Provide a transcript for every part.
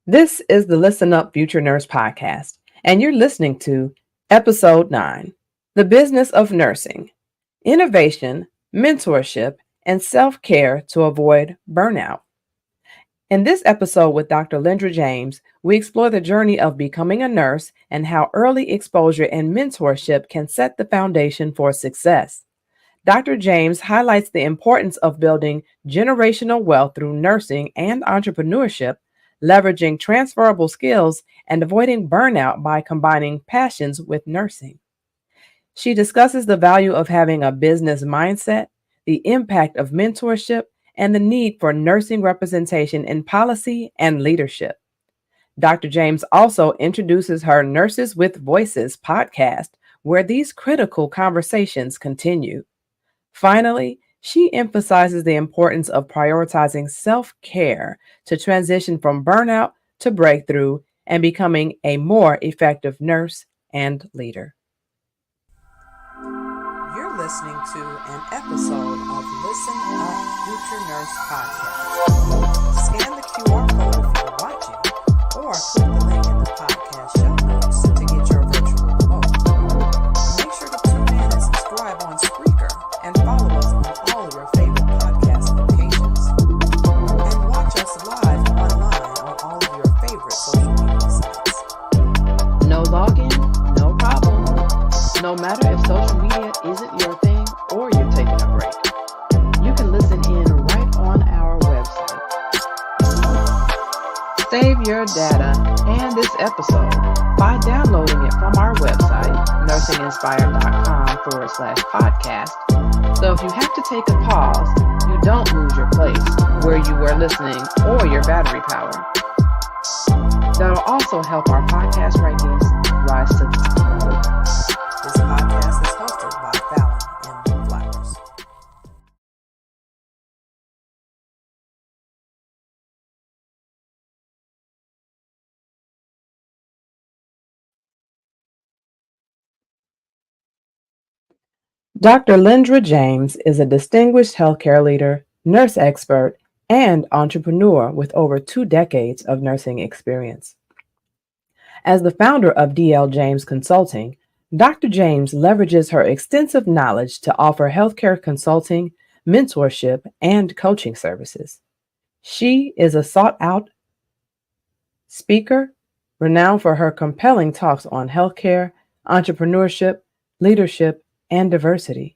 This is the Listen Up Future Nurse podcast, and you're listening to Episode 9 The Business of Nursing Innovation, Mentorship, and Self Care to Avoid Burnout. In this episode with Dr. Lendra James, we explore the journey of becoming a nurse and how early exposure and mentorship can set the foundation for success. Dr. James highlights the importance of building generational wealth through nursing and entrepreneurship, leveraging transferable skills, and avoiding burnout by combining passions with nursing. She discusses the value of having a business mindset, the impact of mentorship, and the need for nursing representation in policy and leadership. Dr. James also introduces her Nurses with Voices podcast, where these critical conversations continue. Finally, she emphasizes the importance of prioritizing self-care to transition from burnout to breakthrough and becoming a more effective nurse and leader. You're listening to an episode of Listen Up Future Nurse Podcast. Scan the QR code if you're watching, or click the link in the podcast show notes to get your virtual remote. Make sure to tune in and subscribe on Spreaker and follow us on all of your favorite podcast locations. And watch us live online on all of your favorite social media sites. No login, no problem. No matter if social media isn't your thing or you're taking a break, you can listen in right on our website. Save your data and this episode by downloading it from our website, nursinginspired.com/podcast. So if you have to take a pause, you don't lose your place where you were listening or your battery power. That'll also help our podcast rankings rise to the top. This podcast is hosted by Fallon and Flowers. Dr. Lendra James is a distinguished healthcare leader, nurse expert, and entrepreneur with over 2 decades of nursing experience. As the founder of DLJames Consulting, Dr. James leverages her extensive knowledge to offer healthcare consulting, mentorship, and coaching services. She is a sought-out speaker, renowned for her compelling talks on healthcare, entrepreneurship, leadership, and diversity.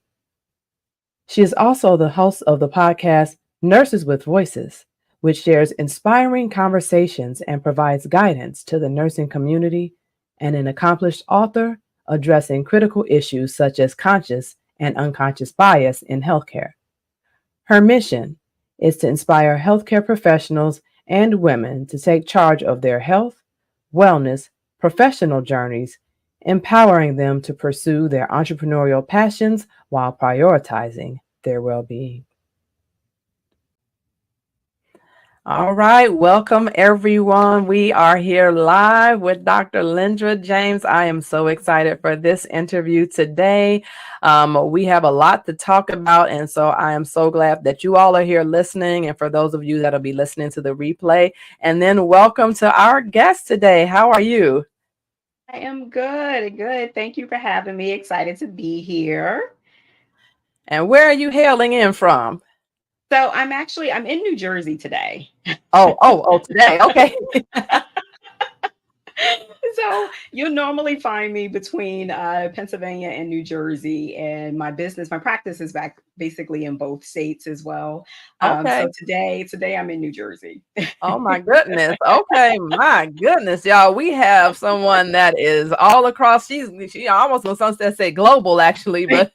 She is also the host of the podcast Nurses with Voices, which shares inspiring conversations and provides guidance to the nursing community, and an accomplished author addressing critical issues such as conscious and unconscious bias in healthcare. Her mission is to inspire healthcare professionals and women to take charge of their health, wellness, professional journeys, empowering them to pursue their entrepreneurial passions while prioritizing their well-being. All right, welcome everyone. We are here live with Dr. Lendra James. I am so excited for this interview today. We have a lot to talk about, and so I am so glad that you all are here listening, and for those of you that'll be listening to the replay. And then welcome to our guest today. How are you? I am good. Thank you for having me. Excited to be here. And where are you hailing in from? So I'm in New Jersey today. Today. Okay. So you'll normally find me between Pennsylvania and New Jersey, and my practice is back basically in both states as well. Okay. So today I'm in New Jersey. Oh my goodness. Okay, my goodness, y'all. We have someone that is all across. She almost was something that say global, actually, but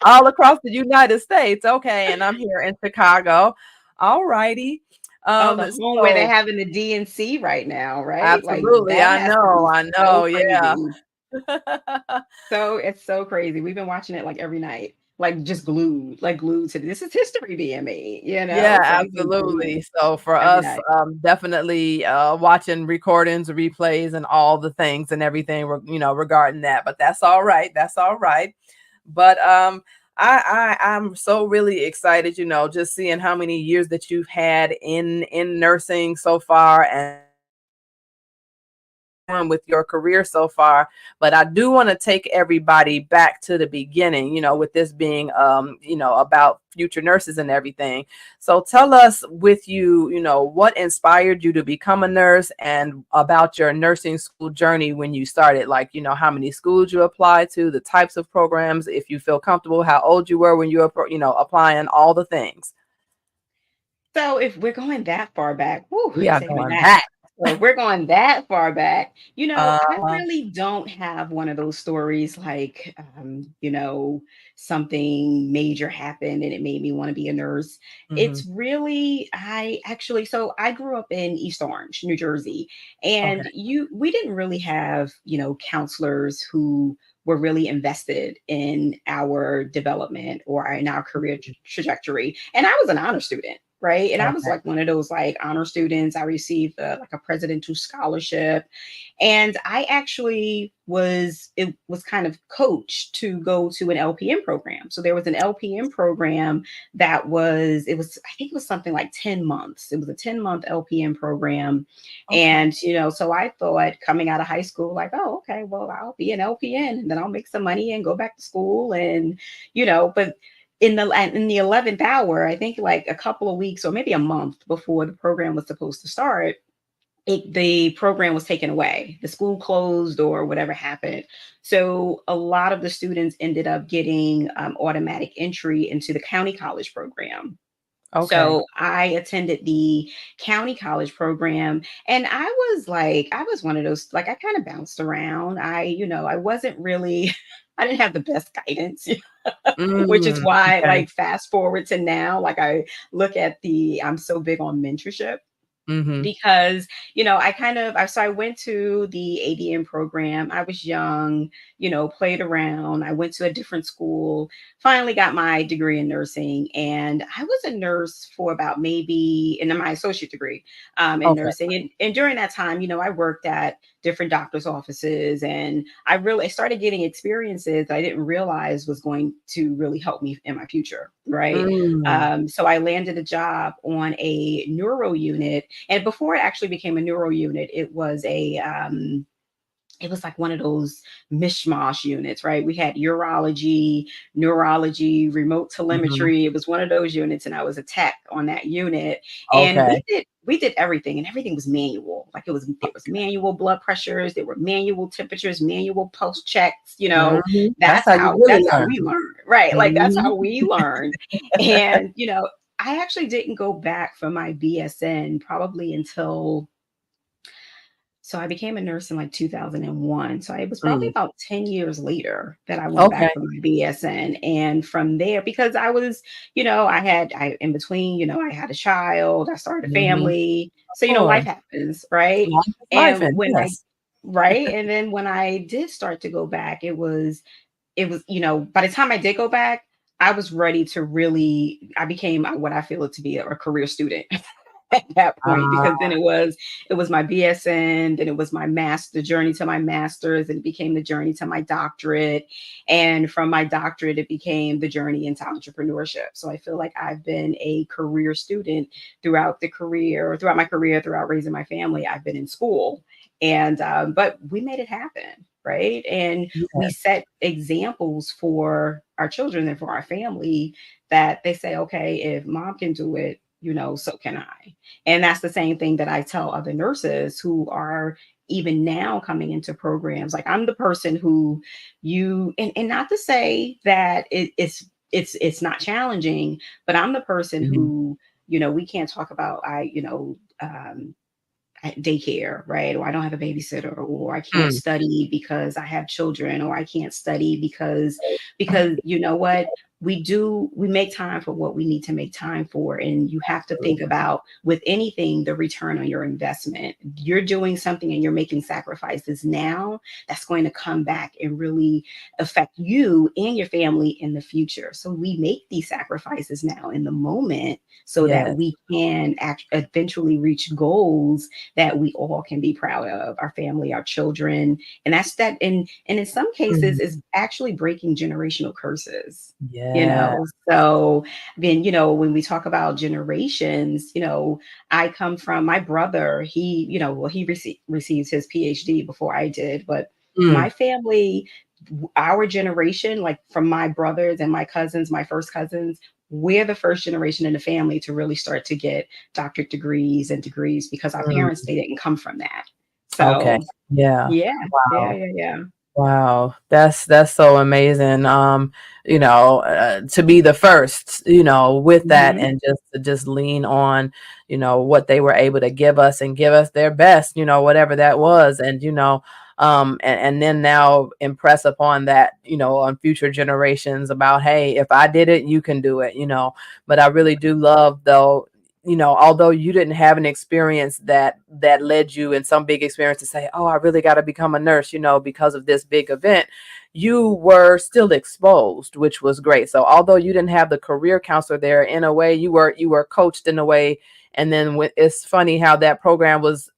all across the United States. Okay, and I'm here in Chicago. All righty. The home where they're having the DNC right now, right? Absolutely. I know. So yeah. So it's so crazy. We've been watching it like every night, like just glued to this is history being made, Yeah, So absolutely. So for us, definitely watching recordings, replays, and all the things and everything, regarding that. But that's all right. But I'm so really excited, just seeing how many years that you've had in nursing so far and with your career so far. But I do want to take everybody back to the beginning, with this being about future nurses and everything. So tell us with you, what inspired you to become a nurse and about your nursing school journey when you started, like, how many schools you applied to, the types of programs, if you feel comfortable, how old you were when you were, applying, all the things. So if we're going that far back, whoo, We are take me going back. back. So if we're going that far back, I Uh-huh. really don't have one of those stories like, something major happened and it made me want to be a nurse. Hmm. It's really, so I grew up in East Orange, New Jersey, and Okay. we didn't really have, counselors who were really invested in our development or in our career trajectory. And I was an honor student, right? And I was Okay. like one of those like honor students. I received like a presidential scholarship, and I actually it was kind of coached to go to an LPN program. So there was an LPN program I think it was something like 10 months. It was a 10-month LPN program. Okay. And, so I thought coming out of high school, like, oh, okay, well, I'll be an LPN and then I'll make some money and go back to school. And, but in the 11th hour, I think like a couple of weeks or maybe a month before the program was supposed to start, the program was taken away. The school closed or whatever happened. So a lot of the students ended up getting automatic entry into the county college program. Okay. So I attended the county college program, and I was one of those, like, I kind of bounced around. I wasn't really, I didn't have the best guidance, which is Mm, why, okay. like, fast forward to now, like, I'm so big on mentorship Mhm. because I went to the ADM program. I was young, played around. I went to a different school, finally got my degree in nursing, and I was a nurse for about maybe in my associate degree in Okay. nursing. And during that time, I worked at different doctors' offices, and I started getting experiences that I didn't realize was going to really help me in my future, right? Mm. So I landed a job on a neuro unit, and before it actually became a neuro unit, it was like one of those mishmash units, right? We had urology, neurology, remote Mhm. telemetry. It was one of those units, and I was a tech on that unit. And Okay. we did everything, and everything was manual. Like there was manual blood pressures, there were manual temperatures, manual pulse checks. Mhm. That's how you really That's how learn. we learned, right? Like that's Mhm. how we learned. And I actually didn't go back for my BSN probably until so I became a nurse in like 2001. So it was probably Mm. about 10 years later that I went Okay. back for my BSN. And from there, because in between, I had a child, I started a Mhm. family. Of So, life course. happens, right? Life is life And and yes. right. And then when I did start to go back, by the time I did go back, I was ready to I became what I feel it to be a career student. At that point, because Ah, then it was my BSN, then it was the journey to my master's, and it became the journey to my doctorate. And from my doctorate, it became the journey into entrepreneurship. So I feel like I've been a career student throughout my career, throughout raising my family. I've been in school. And but we made it happen, right? And we yes. set examples for our children and for our family that they say, okay, if mom can do it, so can I. And that's the same thing that I tell other nurses who are even now coming into programs. Like I'm the person who and not to say that it's not challenging, but I'm the person Mhm. who, we can't talk about at daycare, right? Or I don't have a babysitter, or I can't Mm. study because I have children, or I can't study because you know what? We make time for what we need to make time for. And you have to think about with anything, the return on your investment. You're doing something and you're making sacrifices now that's going to come back and really affect you and your family in the future. So we make these sacrifices now in the moment so that Yes. we can eventually reach goals that we all can be proud of, our family, our children. And that's that. And in some cases Mhm. is actually breaking generational curses. Yeah. So then, when we talk about generations, I come from my brother. He, well, he received his PhD before I did, but my Mm. family, our generation, like from my brothers and my cousins, my first cousins, we're the first generation in the family to really start to get doctorate degrees and degrees because our parents, Mm. they didn't come from that. Okay. So Yeah. yeah, yeah, Wow. yeah, yeah. Wow, that's so amazing. To be the first, with that, Hmm. and just lean on, what they were able to give us and give us their best, whatever that was, and and then now impress upon that, on future generations about, hey, if I did it, you can do it, But I really do love though, although you didn't have an experience that led you in some big experience to say, oh, I really got to become a nurse, because of this big event, you were still exposed, which was great. So although you didn't have the career counselor there, in a way you were coached in a way. And then it's funny how that program was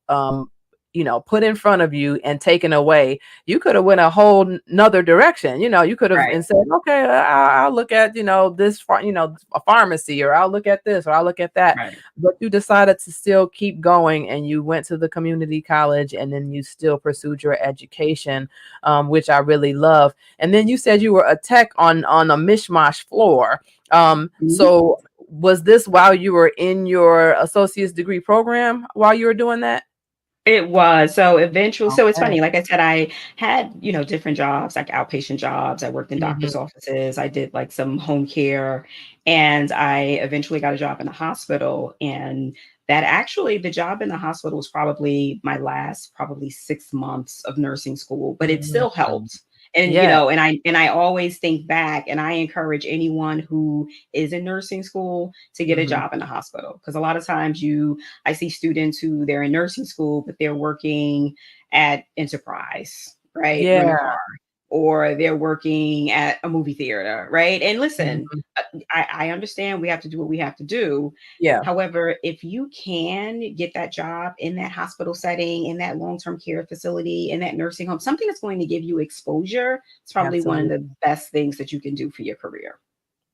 put in front of you and taken away. You could have went a whole nother direction. You could have Right, and said, okay, I'll look at, a pharmacy, or I'll look at this, or I'll look at that. right. But you decided to still keep going, and you went to the community college, and then you still pursued your education, which I really love. And then you said you were a tech on a mishmash floor. Mhm. So was this while you were in your associate's degree program while you were doing that? It was. So eventually, so it's Okay. funny. Like I said, I had, different jobs, like outpatient jobs. I worked in doctor's Mhm. offices. I did like some home care, and I eventually got a job in a hospital. And that actually, the job in the hospital was probably my last, probably 6 months of nursing school, but it Mhm. still helped. And Yeah. and I always think back, and I encourage anyone who is in nursing school to get a Mhm. job in the hospital, because a lot of times I see students who they're in nursing school, but they're working at Enterprise, right? Rent a Yeah. car, or they're working at a movie theater, right? And listen, Mhm. I understand we have to do what we have to do. Yeah. However, if you can get that job in that hospital setting, in that long term care facility, in that nursing home, something that's going to give you exposure, it's probably one of Absolutely. the best things that you can do for your career.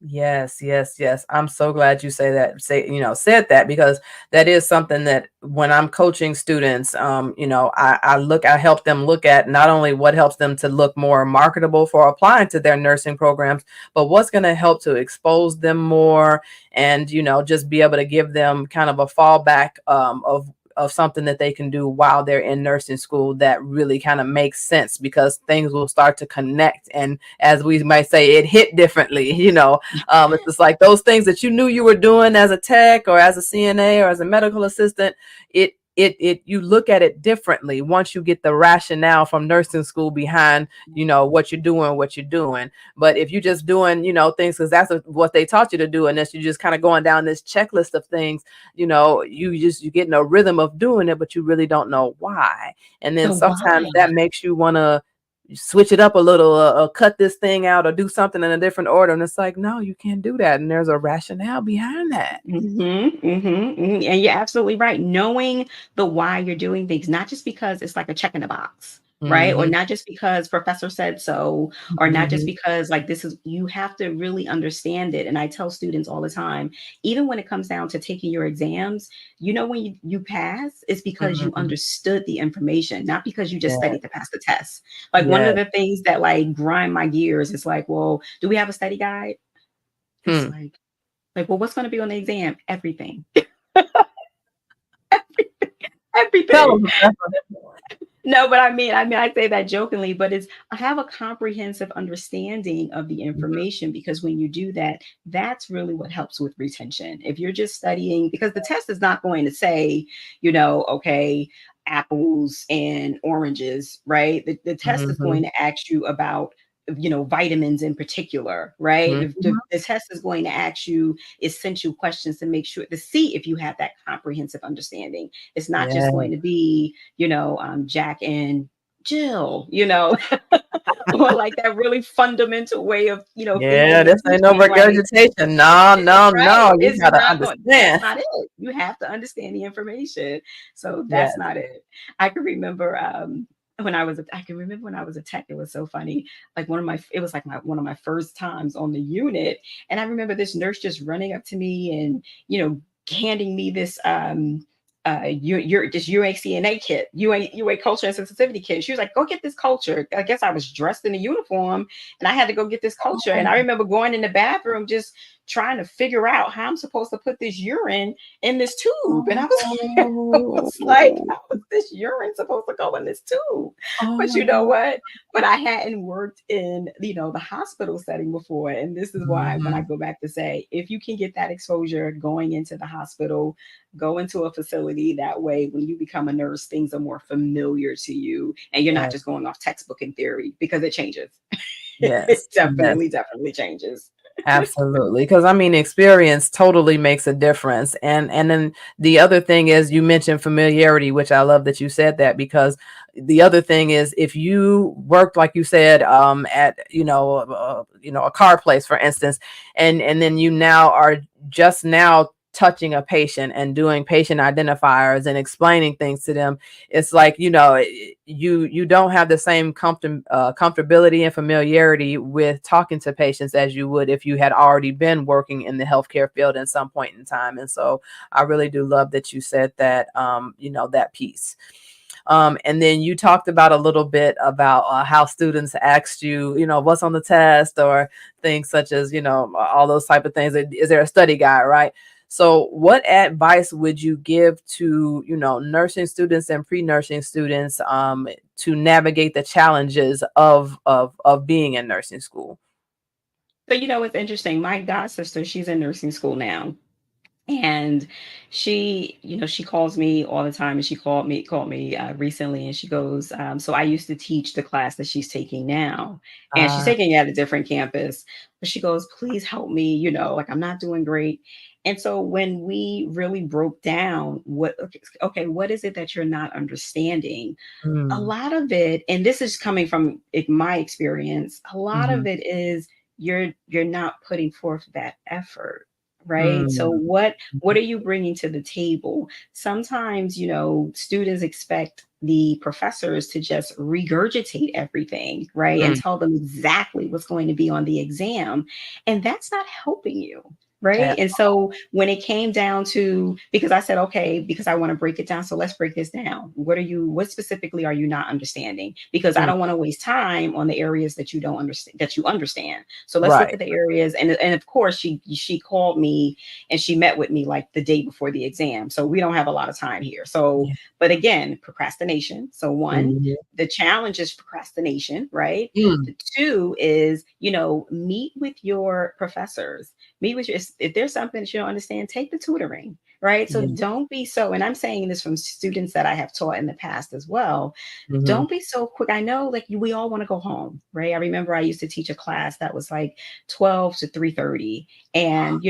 Yes, yes, yes. I'm so glad you said that, because that is something that when I'm coaching students, I help them look at not only what helps them to look more marketable for applying to their nursing programs, but what's going to help to expose them more, and, just be able to give them kind of a fallback of something that they can do while they're in nursing school that really kind of makes sense, because things will start to connect, and as we might say, it hit differently. It's just like those things that you knew you were doing as a tech or as a CNA or as a medical assistant. It you look at it differently once you get the rationale from nursing school behind, what you're doing. But if you're just doing, things because that's what they taught you to do, and that you're just kind of going down this checklist of things, you're getting a rhythm of doing it, but you really don't know why. And then The sometimes why. that makes you want to switch it up a little, or cut this thing out, or do something in a different order. And it's like, no, you can't do that. And there's a rationale behind that. Mhm, mhm, mhm, and you're absolutely right. Knowing the why you're doing things, not just because it's like a check in the box, right? Or Hmm. not just because professor said so, or not just Hmm. because like this is, you have to really understand it. And I tell students all the time, even when it comes down to taking your exams, when you pass, it's because you Hmm. understood the information, not because you just Yeah. studied to pass the test. Like one Yeah. of the things that like grind my gears is like, well, do we have a study guide? It's Hmm. like, well, what's going to be on the exam? Everything. Tell Everything. them, Professor. No, but I say that jokingly, but it's I have a comprehensive understanding of the Mhm. information, because when you do that, that's really what helps with retention. If you're just studying, because the test is not going to say, okay, apples and oranges, right? The test is Mhm. going to ask you about vitamins in particular, right? Mhm. The test is going to ask you essential questions to make sure to see if you have that comprehensive understanding. It's not just Yeah. going to be Jack and Jill, or like that really fundamental way of, Yeah. thinking and This ain't no teaching. Like, regurgitation. No, no, right. no. You It's gotta not going, that's understand. not it. You have to understand the information. So Yes. that's not it. I can remember I can remember when I was a tech, it was so funny. Like it was like one of my first times on the unit. And I remember this nurse just running up to me and, handing me this, you're this UACNA kit, UA culture and sensitivity kit. She was like, go get this culture. I guess I was dressed in a uniform and I had to go get this culture. And I remember going in the bathroom, just trying to figure out how I'm supposed to put this urine in this tube. And I was, I was like, Oh, how is this urine supposed to go in this tube? oh But my you know God. what? But I hadn't worked in, the hospital setting before. And this is why when I Mhm. go back to say, if you can get that exposure going into the hospital, go into a facility. That way, when you become a nurse, things are more familiar to you and you're not Yes, just going off textbook and theory because it changes. It yes, yes. definitely changes. Absolutely, because I mean, experience totally makes a difference, and then the other thing is you mentioned familiarity, which I love that you said that because the other thing is if you worked like you said at a car place for instance, and then you now are just now touching a patient and doing patient identifiers and explaining things to them, it's like you don't have the same comfortability and familiarity with talking to patients as you would if you had already been working in the healthcare field at some point in time. And so I really do love that you said that, that piece. And then you talked about a little bit about how students asked you, what's on the test or things such as, all those type of things. Is there a study guide, right? So what advice would you give to, nursing students and pre-nursing students to navigate the challenges of being in nursing school? So, it's interesting. My god sister, she's in nursing school now. And she calls me all the time, and she called me recently, and she goes, so I used to teach the class that she's taking now, and she's Uh, taking it at a different campus. But she goes, please help me, like I'm not doing great. And so when we really broke down okay, what is it that you're not understanding? A mm, lot of it, and this is coming from my experience, a lot of mhm, it is you're not putting forth that effort, right? So mm, what are you bringing to the table? Sometimes, students expect the professors to just regurgitate everything, right, and mm, tell them exactly what's going to be on the exam, and that's not helping you. yeah, Right. And so when it came down to, because I said, okay, because I want to break it down. So let's break this down. What specifically are you not understanding? Because I mm, don't want to waste time on the areas that you don't understand, that you understand. So let's look right. at the areas. And of course, she called me and she met with me like the day before the exam. So we don't have a lot of time here. So, Yeah. but again, procrastination. So one, Mhm, the challenge is procrastination, right? mm, The two is, meet with your professors. Meet with your, if there's something that you don't understand, take the tutoring, right? So yeah. don't be so, and I'm saying this from students that I have taught in the past as well. Mhm, Don't be so quick. I know, like, we all want to go home, right? I remember I used to teach a class that was like 12 to 3:30, and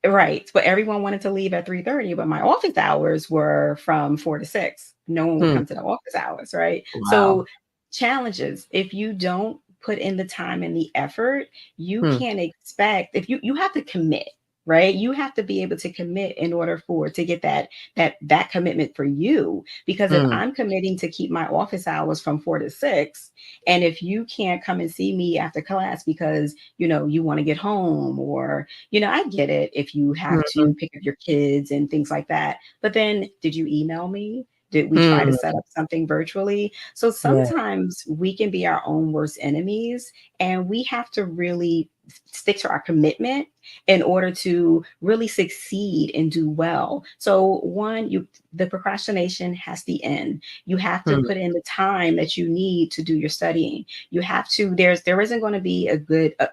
right, but everyone wanted to leave at 3:30, but my office hours were from 4 to 6. No one would hmm. come to the office hours, right? Wow. So challenges, if you don't put in the time and the effort, you Hmm, can't expect, if you have to commit, right? You have to be able to commit in order for to get that commitment for you. Because if hmm, I'm committing to keep my office hours from 4 to 6, and if you can't come and see me after class because you want to get home, or I get it if you have mhm, to pick up your kids and things like that. But then, did you email me? Did we try to mm, set up something virtually? So yeah. sometimes we can be our own worst enemies, and we have to really stick to our commitment in order to really succeed and do well. So one, the procrastination has the end. You have to Hmm, put in the time that you need to do your studying. You have to, there isn't going to be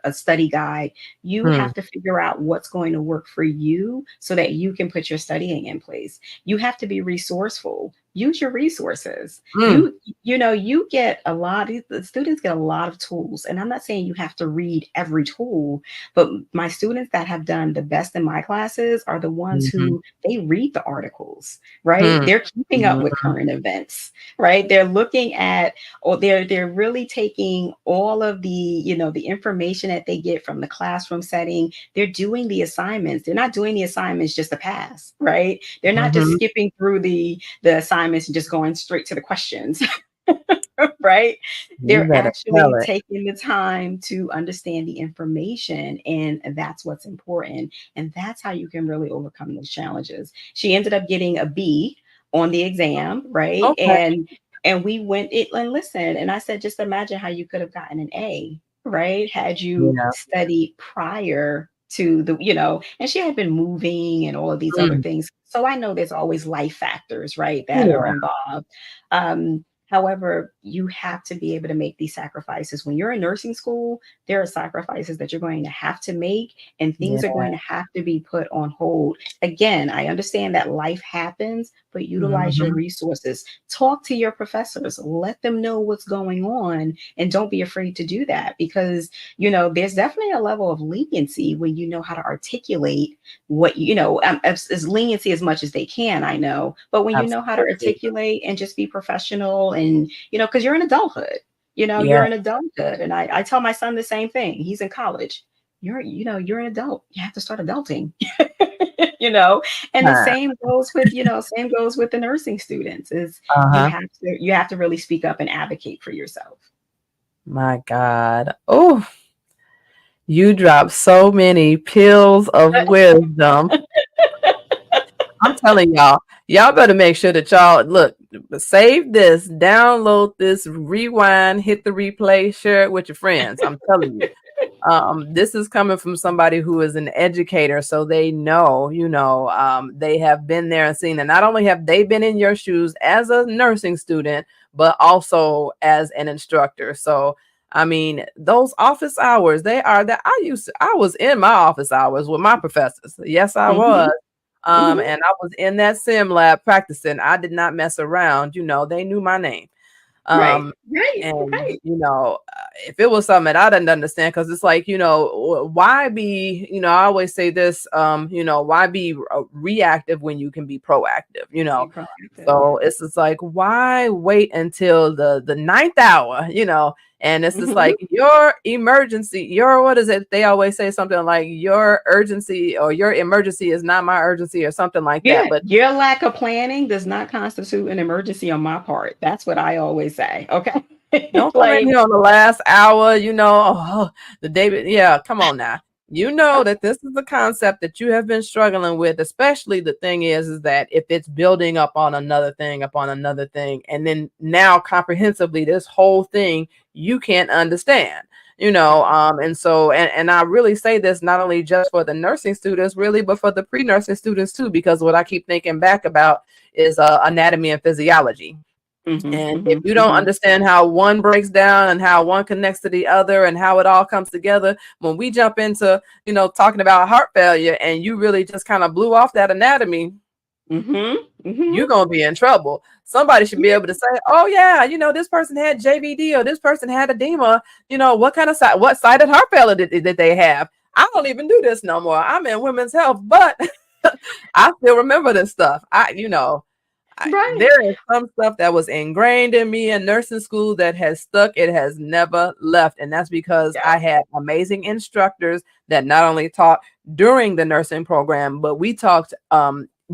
a study guide. You hmm, have to figure out what's going to work for you so that you can put your studying in place. You have to be resourceful. Use your resources. mm, You get a lot, the students get a lot of tools. And I'm not saying you have to read every tool, but my students that have done the best in my classes are the ones mhm, who they read the articles, right? hmm, They're keeping up with mhm, current events, right? They're looking at, or they're really taking all of the information that they get from the classroom setting. They're doing the assignments. They're not doing the assignments just to pass, right? They're not just mhm, skipping through the assignments and just going straight to the questions. right? You They're better tell actually it. taking the time to understand the information, and that's what's important. And that's how you can really overcome those challenges. She ended up getting a B on the exam, right? Okay. And we went it and listened. And I said, just imagine how you could have gotten an A, right? Had you Yeah. studied prior to the, and she had been moving and all of these other Mm. things. So I know there's always life factors, right, that are Yeah. involved. However, you have to be able to make these sacrifices. When you're in nursing school, there are sacrifices that you're going to have to make, and things are Yeah. going to have to be put on hold. Again, I understand that life happens, but utilize your Mhm. resources. Talk to your professors, let them know what's going on, and don't be afraid to do that, because, there's definitely a level of leniency when you know how to articulate what as leniency as much as they can, I know, but when you know how to Absolutely. articulate and just be professional, and because you're in adulthood, Yeah. you're in adulthood. And I tell my son the same thing. He's in college. You're an adult, you have to start adulting. you know and the Huh. same goes with the nursing students, is Uh-huh. you have to really speak up and advocate for yourself. My God. Oh, you dropped so many pills of wisdom. I'm telling y'all better make sure that y'all look, save this, download this, rewind, hit the replay, share it with your friends. I'm telling you. This is coming from somebody who is an educator, so they know, they have been there and seen. And not only have they been in your shoes as a nursing student, but also as an instructor. So, I mean, those office hours, they are that I was in my office hours with my professors. Yes, I Hmm. was. Hmm. And I was in that sim lab practicing. I did not mess around. They knew my name. Right, Um, right, and right. if it was something that I didn't understand, because it's like, why be, I always say this, why be reactive when you can be proactive, Be proactive. so it's just like, why wait until the ninth hour, and it's just Hmm. like your emergency, your, what is it? They always say something like your urgency or your emergency is not my urgency or something like that. Yeah, But your lack of planning does not constitute an emergency on my part. That's what I always say. Okay. don't come in Like, here on the last hour, oh, the day. Yeah, come on now. You know that this is the concept that you have been struggling with, especially the thing is that if it's building upon another thing, and then now comprehensively, this whole thing you can't understand, and so, and I really say this not only just for the nursing students, really, but for the pre-nursing students too, because what I keep thinking back about is anatomy and physiology. mhm, And if mhm, you don't mhm. understand how one breaks down and how one connects to the other and how it all comes together, when we jump into, talking about heart failure and you really just kind of blew off that anatomy, Mhm, you're mhm. going to be in trouble. Somebody should be Yeah, able to say, oh, yeah, this person had JVD or this person had edema. What kind of what sided heart failure did they have? I don't even do this no more. I'm in women's health, but I still remember this stuff. right. There is some stuff that was ingrained in me in nursing school that has stuck. It has never left. And that's because Yeah, I had amazing instructors that not only taught during the nursing program, but we talked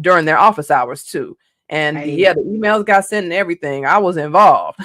during their office hours too. And right. yeah, the emails got sent and everything. I was involved.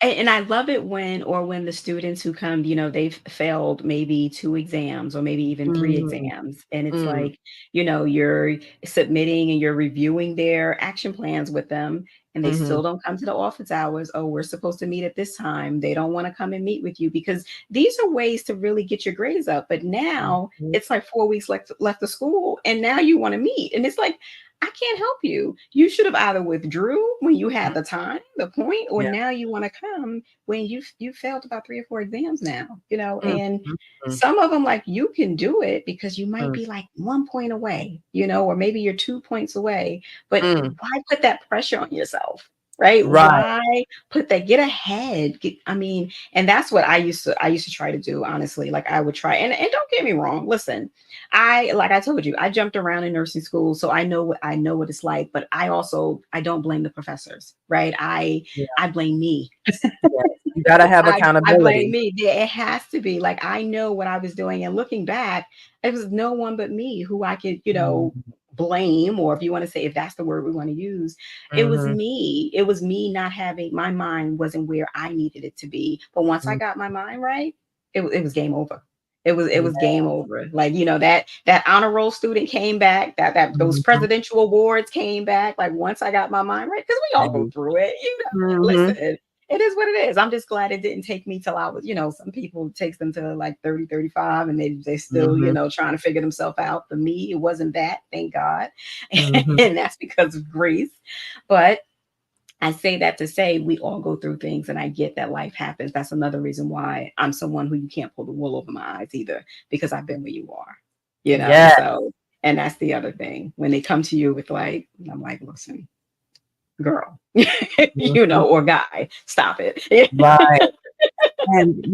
And I love it when the students who come, they've failed maybe 2 exams or maybe even 3 Mm, exams. And it's mm, like, you're submitting and you're reviewing their action plans with them, and they mhm, still don't come to the office hours. Oh, we're supposed to meet at this time. They don't want to come and meet with you, because these are ways to really get your grades up. But now mhm. it's like 4 weeks left of school, and now you want to meet. And it's like, I can't help you. You should have either withdrew when you had the time, the point, or Yeah. now you want to come when you failed about 3 or 4 exams now, Mm, and mm, mm, some of them, like, you can do it because you might mm, be like 1 point away, or maybe you're 2 points away. But mm. why put that pressure on yourself? Right? Right. Why put that? Get ahead. And that's what I used to try to do, honestly. Like, I would try, and don't get me wrong. Listen, like I told you, I jumped around in nursing school, so I know what it's like. But I don't blame the professors, right? Yeah. I blame me. Yes. You got to have I blame accountability. me. Yeah, it has to be. Like, I know what I was doing, and looking back, it was no one but me who I could, Mm, blame, or if you want to say, if that's the word we want to use, it was Mhm. me. It was me not having, my mind wasn't where I needed it to be. But once I Mhm. got my mind right, it was game over. It was Yeah. game over. Like, that honor roll student came back, that those Mhm. presidential awards came back. Like, once I got my mind right, because we all go Same. through it, Mhm. listen, it is what it is. I'm just glad it didn't take me till I was, some people it takes them to like 30, 35, and they still, Mhm. trying to figure themselves out. For me, it wasn't that, thank God. Mhm. And that's because of grace. But I say that to say we all go through things, and I get that life happens. That's another reason why I'm someone who you can't pull the wool over my eyes either, because I've been where you are, Yeah. so, and that's the other thing. When they come to you with like, I'm like, listen, girl, Mhm. or guy, stop it. Right. And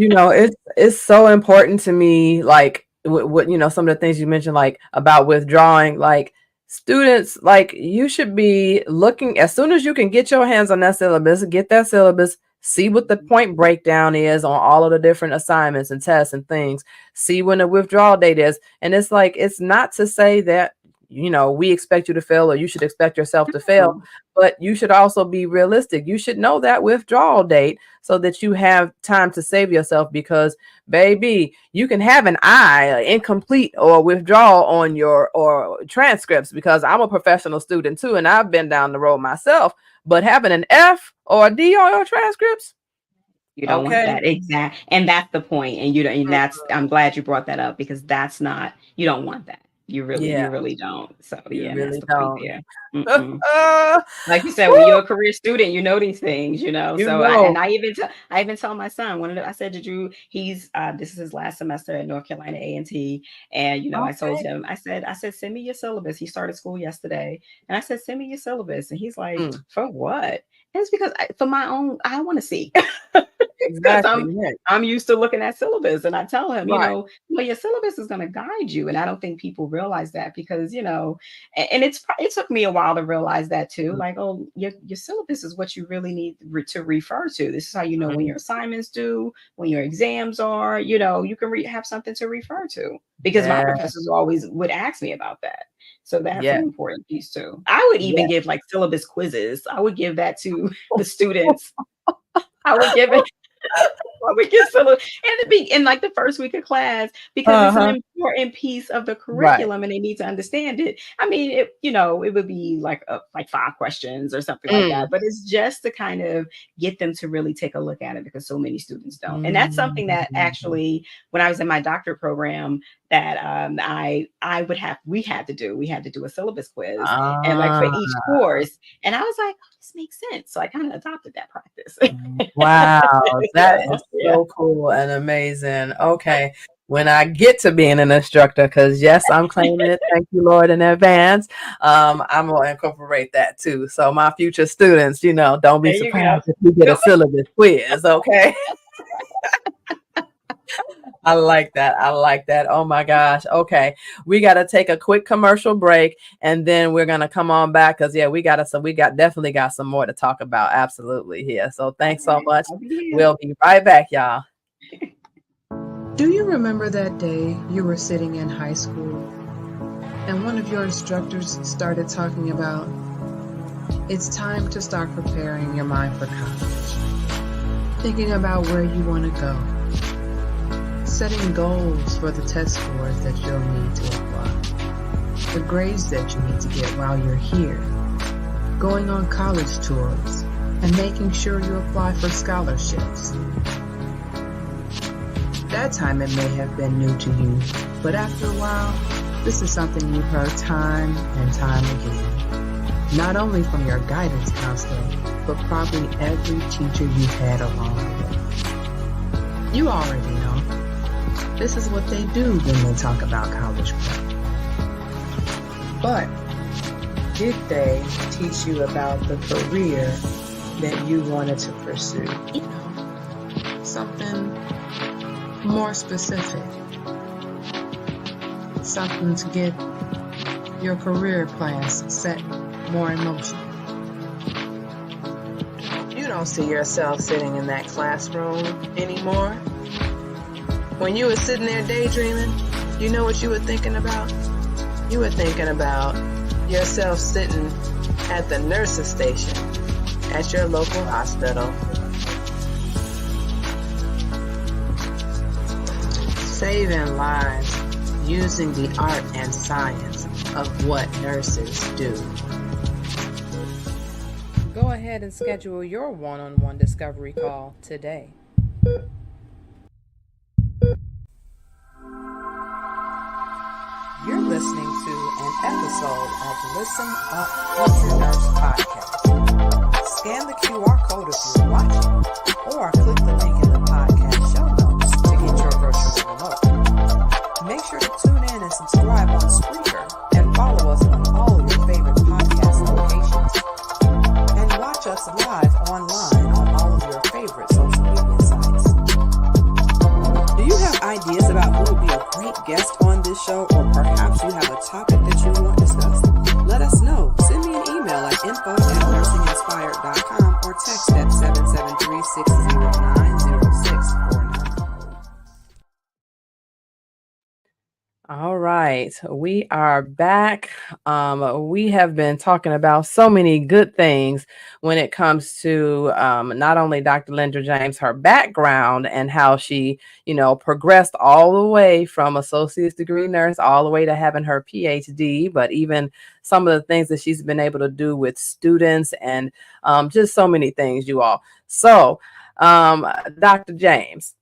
it's so important to me, like what some of the things you mentioned, like about withdrawing, like students, like you should be looking as soon as you can get your hands on that syllabus, get that syllabus, see what the point breakdown is on all of the different assignments and tests and things, see when the withdrawal date is. And it's like, it's not to say that, we expect you to fail or you should expect yourself to fail, Oh, but you should also be realistic. You should know that withdrawal date so that you have time to save yourself, because baby, you can have an incomplete or withdrawal on your or transcripts, because I'm a professional student too and I've been down the road myself, but having an F or a D on your transcripts, you don't want okay. that. Exact. And that's the point. And you don't, and that's, I'm glad you brought that up, because that's not, you don't want that. Yeah, You really don't. So you yeah, and that's really the point don't. there. Mm-mm. Like you said, when Woo, you're a career student, you know these things, you So know. I even tell my son, I said, he's this is his last semester at North Carolina A&T, and I told Okay. him, I said, send me your syllabus. He started school yesterday, and I said, send me your syllabus, and he's like, Mm, for what? And it's because for my own, I want to see. Because exactly. Yeah. I'm used to looking at syllabus, and I tell him, Right. well, your syllabus is going to guide you, and I don't think people realize that, because and it took me a while to realize that too. Like, oh, your syllabus is what you really need to refer to. This is how you know when Mhm. your assignments due, when your exams are. You can have something to refer to, because my Yeah. professors always would ask me about that. So that's an Yeah. important piece too. I would even Yeah. give like syllabus quizzes. I would give that to the students. I would give it. We get so in like the first week of class, because it's an Uh-huh. important piece of the Right. curriculum and they need to understand it. I mean, it would be like 5 questions or something like Mm. that, but it's just to kind of get them to really take a look at it, because so many students don't. And that's something that Mm. actually, when I was in my doctorate program, that I would have we had to do a syllabus quiz, and like for Ah. each course, and I was like, oh, this makes sense. So I kind of adopted that practice. Wow, that So is yeah. so cool and amazing. Okay, when I get to being an instructor, because yes, I'm claiming it. Thank you, Lord, in advance. I'm gonna incorporate that too. So my future students, don't be There you go. surprised if you get Go. a syllabus quiz. Okay. I like that. I like that. Oh my gosh. Okay. We got to take a quick commercial break and then we're going to come on back because yeah, we got definitely got some more to talk about. Absolutely here. So All thanks so right. much. I'll be here. We'll be right back, y'all. Do you remember that day you were sitting in high school and one of your instructors started talking about it's time to start preparing your mind for college, thinking about where you want to go, setting goals for the test scores that you'll need to apply, the grades that you need to get while you're here, going on college tours, and making sure you apply for scholarships? That time it may have been new to you, but after a while, this is something you've heard time and time again. Not only from your guidance counselor, but probably every teacher you've had along the way. You already know. This is what they do when they talk about college prep. But did they teach you about the career that you wanted to pursue? Something more specific. Something to get your career plans set more in motion. You don't see yourself sitting in that classroom anymore. When you were sitting there daydreaming, you know what you were thinking about? You were thinking about yourself sitting at the nurse's station at your local hospital, saving lives using the art and science of what nurses do. Go ahead and schedule your one-on-one discovery call today. You're listening to an episode of Listen Up Future Nurse Podcast. Scan the QR code if you're watching, or click the link in the podcast show notes to get your virtual remote. Make sure to tune in and subscribe on Spreaker and follow us on all of your favorite podcast locations. And watch us live online on all of your favorite social media sites. Do you have ideas about who would be a great guest on this show, or perhaps you have a topic that you want discussed? Let us know. Send me an email at info@nursinginspired.com or text at 773-609-0649. All right, we are back. We have been talking about so many good things when it comes to not only Dr. Lendra James, her background and how she, progressed all the way from associate's degree nurse all the way to having her PhD, but even some of the things that she's been able to do with students and just so many things, you all. So, Dr. James,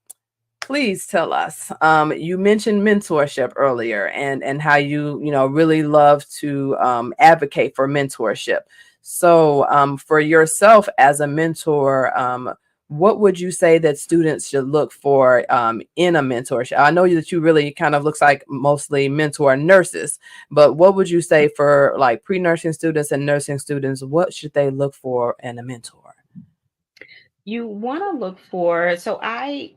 please tell us. You mentioned mentorship earlier, and how you really love to advocate for mentorship. So for yourself as a mentor, what would you say that students should look for in a mentorship? I know that you really kind of looks like mostly mentor nurses, but what would you say for like pre-nursing students and nursing students? What should they look for in a mentor? You want to look for, so I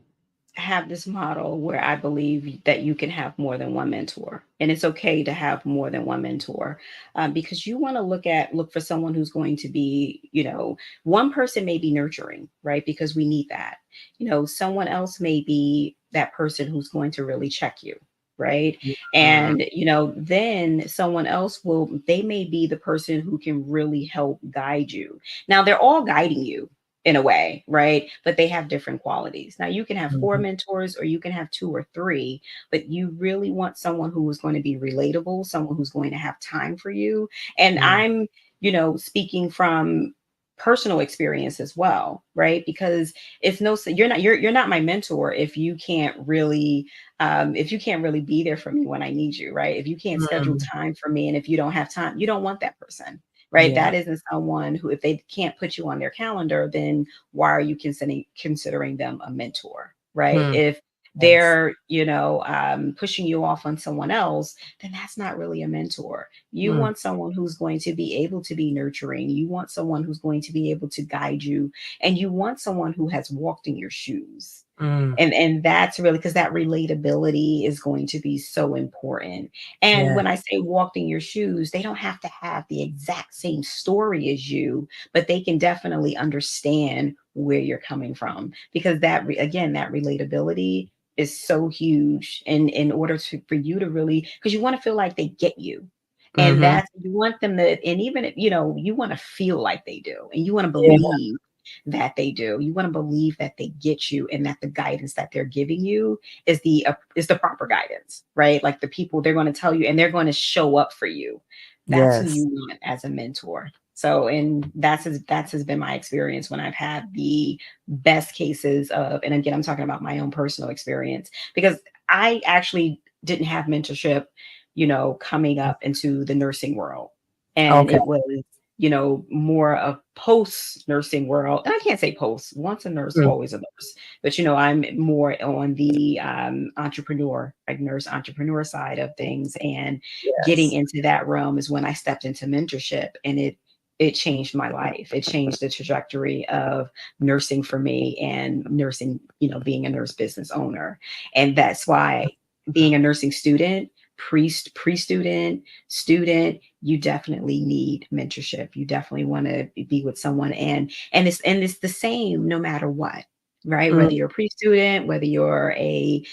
have this model where I believe that you can have more than one mentor, and it's okay to have more than one mentor, because you want to look for someone who's going to be, one person may be nurturing, right? Because we need that. Someone else may be that person who's going to really check you, right? And then someone else they may be the person who can really help guide you. Now they're all guiding you in a way, right? But they have different qualities. Now you can have 4 mentors, or you can have 2 or 3, but you really want someone who is going to be relatable, someone who's going to have time for you. And I'm, speaking from personal experience as well, right? Because it's you're not my mentor if you can't really be there for me when I need you, right? If you can't schedule time for me, and if you don't have time, you don't want that person. Right. Yeah. That isn't someone who, if they can't put you on their calendar, then why are you considering them a mentor? Right. If they're, pushing you off on someone else, then that's not really a mentor. You want someone who's going to be able to be nurturing. You want someone who's going to be able to guide you, and you want someone who has walked in your shoes. And that's really, because that relatability is going to be so important. And when I say walked in your shoes, they don't have to have the exact same story as you, but they can definitely understand where you're coming from, because that relatability is so huge. And in order for you to really, because you want to feel like they get you. And that's, you want them to, and even if, you want to feel like they do, and you want to believe that they do. You want to believe that they get you, and that the guidance that they're giving you is the proper guidance, right? Like the people, they're going to tell you, and they're going to show up for you. That's who you want as a mentor. So, and that's has been my experience when I've had the best cases of, and again, I'm talking about my own personal experience, because I actually didn't have mentorship, coming up into the nursing world. And it was, more of post nursing world. And I can't say post, once a nurse, always a nurse, but I'm more on the nurse entrepreneur side of things. And getting into that realm is when I stepped into mentorship, and it changed my life. It changed the trajectory of nursing for me, and nursing, being a nurse business owner. And that's why being a nursing student, pre-student, student, you definitely need mentorship. You definitely want to be with someone, and it's the same no matter what, right? Whether you're a pre-student, whether you're a,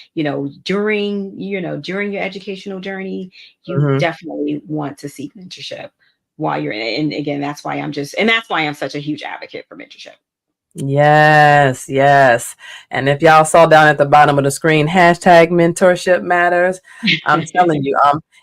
during your educational journey, you definitely want to seek mentorship. while you're in it. And again, that's why I'm such a huge advocate for mentorship. Yes, yes. And if y'all saw down at the bottom of the screen, hashtag mentorship matters. I'm telling you,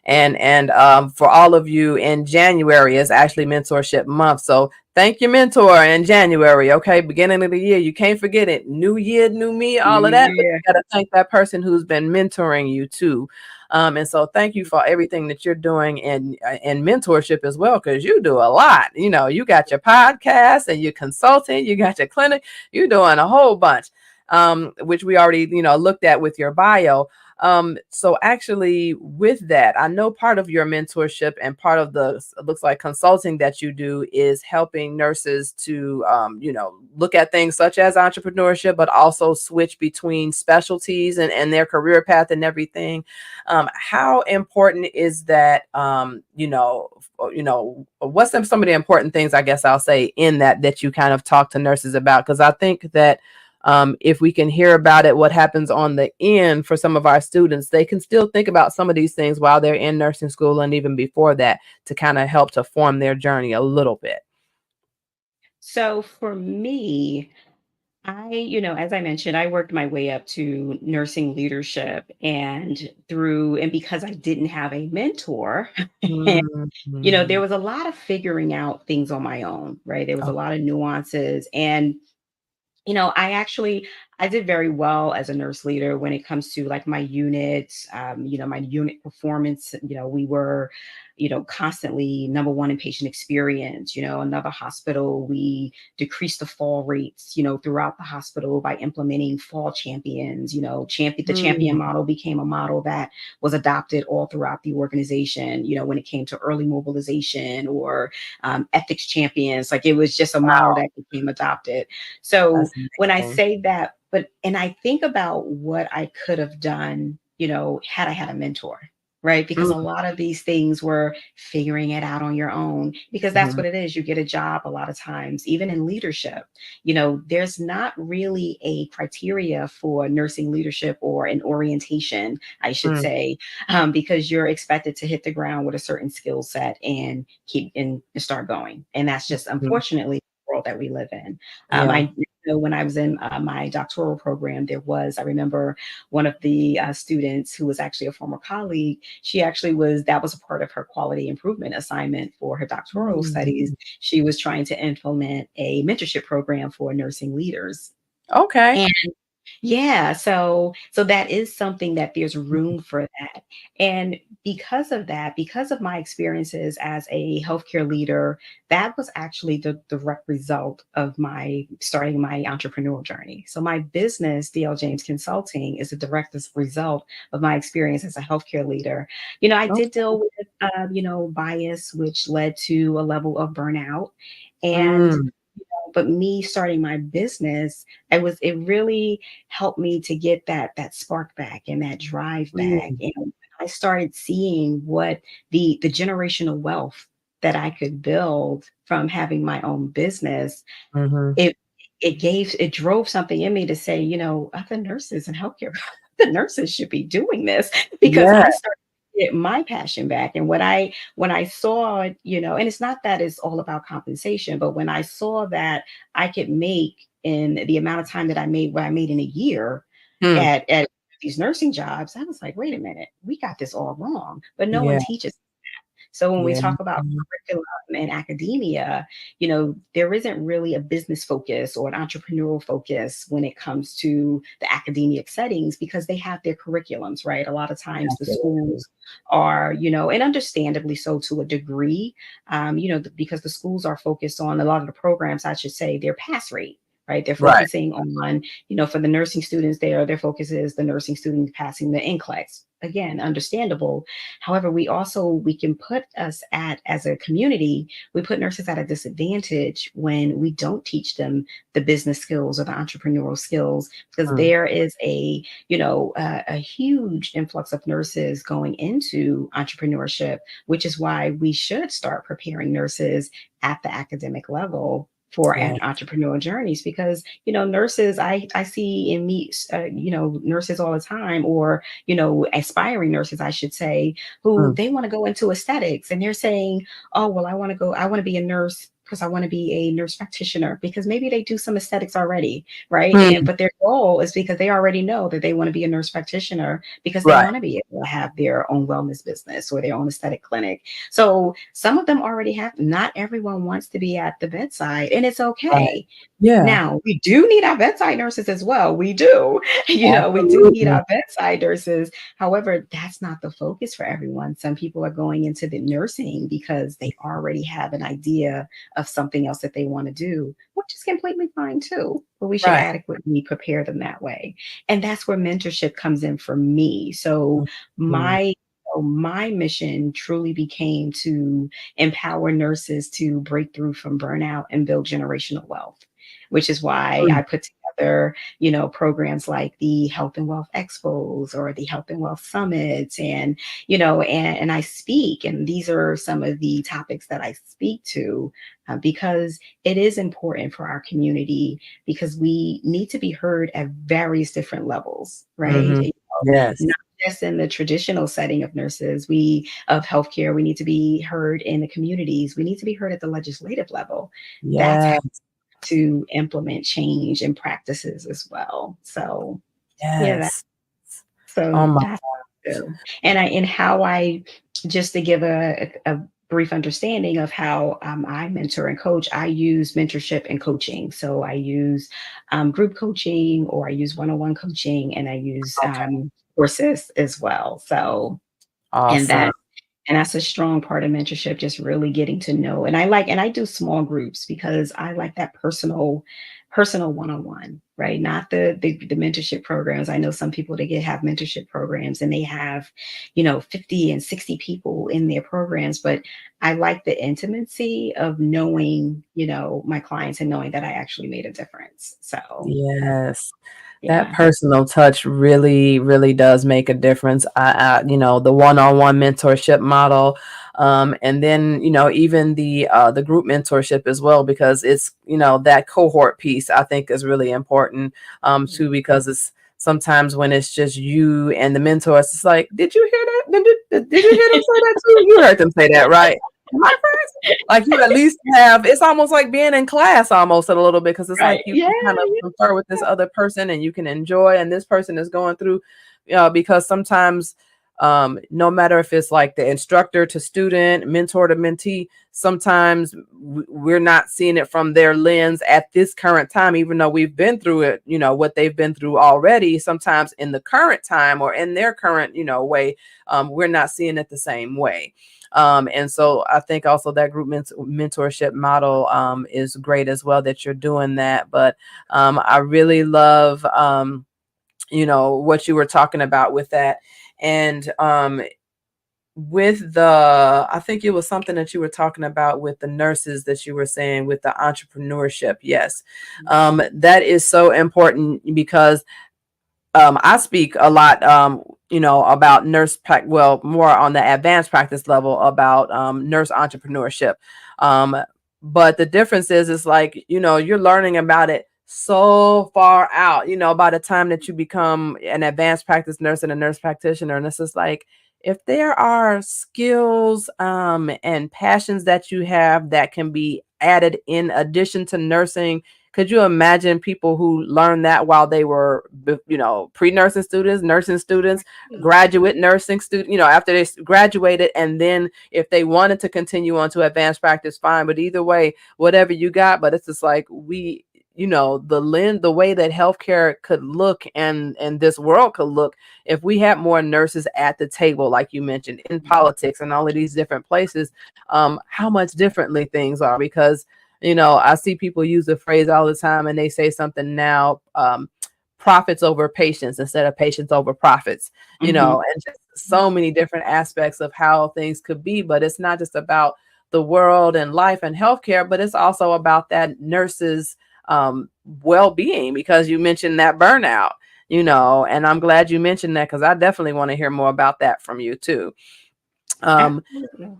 and for all of you, in January is actually mentorship month. So thank your mentor in January. Okay, beginning of the year, you can't forget it. New year, new me, all of that. But Yeah. you gotta thank that person who's been mentoring you too. And so thank you for everything that you're doing in mentorship as well, because you do a lot. You know, you got your podcast and you're consulting, you got your clinic, you're doing a whole bunch, which we already, looked at with your bio. So actually with that, I know part of your mentorship and part of the, it looks like, consulting that you do is helping nurses to, look at things such as entrepreneurship, but also switch between specialties and their career path and everything. How important is that? What's some of the important things, I guess I'll say, in that you kind of talk to nurses about? Because I think that if we can hear about it, what happens on the end for some of our students, they can still think about some of these things while they're in nursing school and even before that, to kind of help to form their journey a little bit. So for me, as I mentioned, I worked my way up to nursing leadership, and because I didn't have a mentor, there Mhm. was a lot of figuring out things on my own, right? There was a Oh, lot of nuances. And I did very well as a nurse leader when it comes to like my units, my unit performance. We were, constantly number one in patient experience. Another hospital, we decreased the fall rates, throughout the hospital by implementing fall champions. The champion mm, model became a model that was adopted all throughout the organization, when it came to early mobilization or ethics champions. Like, it was just a model wow, that became adopted. So that's when I amazing. say that, and I think about what I could have done, had I had a mentor, right? Because a lot of these things were figuring it out on your own, because that's Mhm. what it is. You get a job a lot of times, even in leadership, there's not really a criteria for nursing leadership, or an orientation, I should Mm, say, because you're expected to hit the ground with a certain skill set and keep and start going. And that's just, mhm. unfortunately, the world that we live in. Yeah. I when I was in my doctoral program, I remember one of the students who was actually a former colleague. That was a part of her quality improvement assignment for her doctoral studies. Mm. She was trying to implement a mentorship program for nursing leaders. Okay. Yeah, so that is something that there's room for that. And because of that, because of my experiences as a healthcare leader, that was actually the direct result of my starting my entrepreneurial journey. So my business, DLJames Consulting, is a direct result of my experience as a healthcare leader. I did Okay. deal with bias, which led to a level of burnout. And Mm, but me starting my business, it really helped me to get that spark back and that drive back. mm, And I started seeing what the generational wealth that I could build from having my own business. mhm. It it drove something in me to say, other nurses and healthcare, the nurses should be doing this, because Yeah. I started to get my passion back. And when I saw, and it's not that it's all about compensation, but when I saw that I could make, in the amount of time that I made, what I made in a year Mm, at these nursing jobs, I was like, wait a minute, we got this all wrong. But no one yeah. teaches. So when we Yeah. talk about curriculum and academia, there isn't really a business focus or an entrepreneurial focus when it comes to the academic settings, because they have their curriculums, right? A lot of times the Absolutely. schools are, and understandably so to a degree, because the schools are focused on, a lot of the programs, I should say, their pass rate. Right. They're Right. focusing on, for the nursing students there, their focus is the nursing student passing the NCLEX. Again, understandable. However, we can put us as a community, we put nurses at a disadvantage when we don't teach them the business skills or the entrepreneurial skills, because Mm, there is a huge influx of nurses going into entrepreneurship, which is why we should start preparing nurses at the academic level for Yeah. an entrepreneurial journeys, because nurses, I see and meet nurses all the time, or aspiring nurses, I should say, who Mm. they want to go into aesthetics, and they're saying, oh well, I want to be a nurse because I want to be a nurse practitioner, because maybe they do some aesthetics already, right? And Mm. but their goal is because they already know that they want to be a nurse practitioner, because they Right. want to be able to have their own wellness business or their own aesthetic clinic. So some of them already have. Not everyone wants to be at the bedside, and it's Right. okay. Yeah. Now, we do need our bedside nurses as well. We do. We do need Absolutely. our bedside nurses. However, that's not the focus for everyone. Some people are going into the nursing because they already have an idea of something else that they want to do, which is completely fine too. But we should Right. adequately prepare them that way. And that's where mentorship comes in for me. So Mhm. my mission truly became to empower nurses to break through from burnout and build generational wealth, which is why Mm. I put together, programs like the Health and Wealth Expos or the Health and Wealth Summits. And, and I speak, and these are some of the topics that I speak to, because it is important for our community, because we need to be heard at various different levels, right? Mhm. Yes. Not just in the traditional setting of nurses, of healthcare, we need to be heard in the communities. We need to be heard at the legislative level. That's how Yes. to implement change and practices as well. So yeah, Yes. Oh so my that's true. And how I, just to give a brief understanding of how I mentor and coach, I use mentorship and coaching. So I use group coaching, or I use one-on-one coaching, and I use Okay. courses as well. So, and Awesome. that's a strong part of mentorship, just really getting to know. And I do small groups because I like that personal one-on-one, right? Not the mentorship programs. I know some people, have mentorship programs and they have, 50 and 60 people in their programs, but I like the intimacy of knowing, my clients, and knowing that I actually made a difference. So Yes. That yeah. personal touch really, really does make a difference. The one-on-one mentorship model, and then even the group mentorship as well, because it's that cohort piece I think is really important too, because it's sometimes when it's just you and the mentor, it's just like, did you hear that? Did you hear them say that too? You heard them say that, right? Am I crazy? Like you at least have, it's almost like being in class almost a little bit, because it's like Right. you Yeah. can kind of confer with this other person and you can enjoy, and this person is going through, because sometimes no matter if it's like the instructor to student, mentor to mentee, sometimes we're not seeing it from their lens at this current time, even though we've been through it, what they've been through already. Sometimes in the current time or in their current, way, we're not seeing it the same way. And so I think also that group mentorship model is great as well, that you're doing that. But I really love, what you were talking about with that. And with I think it was something that you were talking about with the nurses, that you were saying with the entrepreneurship. Yes. That is so important, because I speak a lot, about well, more on the advanced practice level, about nurse entrepreneurship. Um, but the difference is like, you're learning about it so far out, by the time that you become an advanced practice nurse and a nurse practitioner. And it's just like, if there are skills and passions that you have that can be added in addition to nursing, could you imagine people who learned that while they were, pre-nursing students, nursing students, graduate nursing student, after they graduated, and then if they wanted to continue on to advanced practice, fine. But either way, whatever you got, but it's just like the way that healthcare could look, and this world could look, if we had more nurses at the table, like you mentioned, in politics and all of these different places, how much differently things are. Because I see people use the phrase all the time, and they say something now, profits over patients instead of patients over profits, Mhm. and just so many different aspects of how things could be. But it's not just about the world and life and healthcare, but it's also about that nurses well-being, because you mentioned that burnout, and I'm glad you mentioned that, because I definitely want to hear more about that from you too. Um, Absolutely.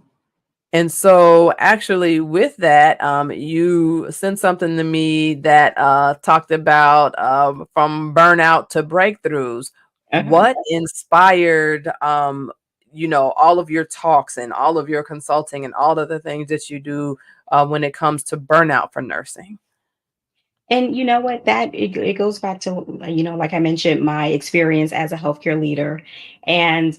And so actually with that, you sent something to me that talked about from burnout to breakthroughs. Uh-huh. What inspired all of your talks and all of your consulting and all of the things that you do when it comes to burnout for nursing? And you know what? It goes back to, like I mentioned, my experience as a healthcare leader. And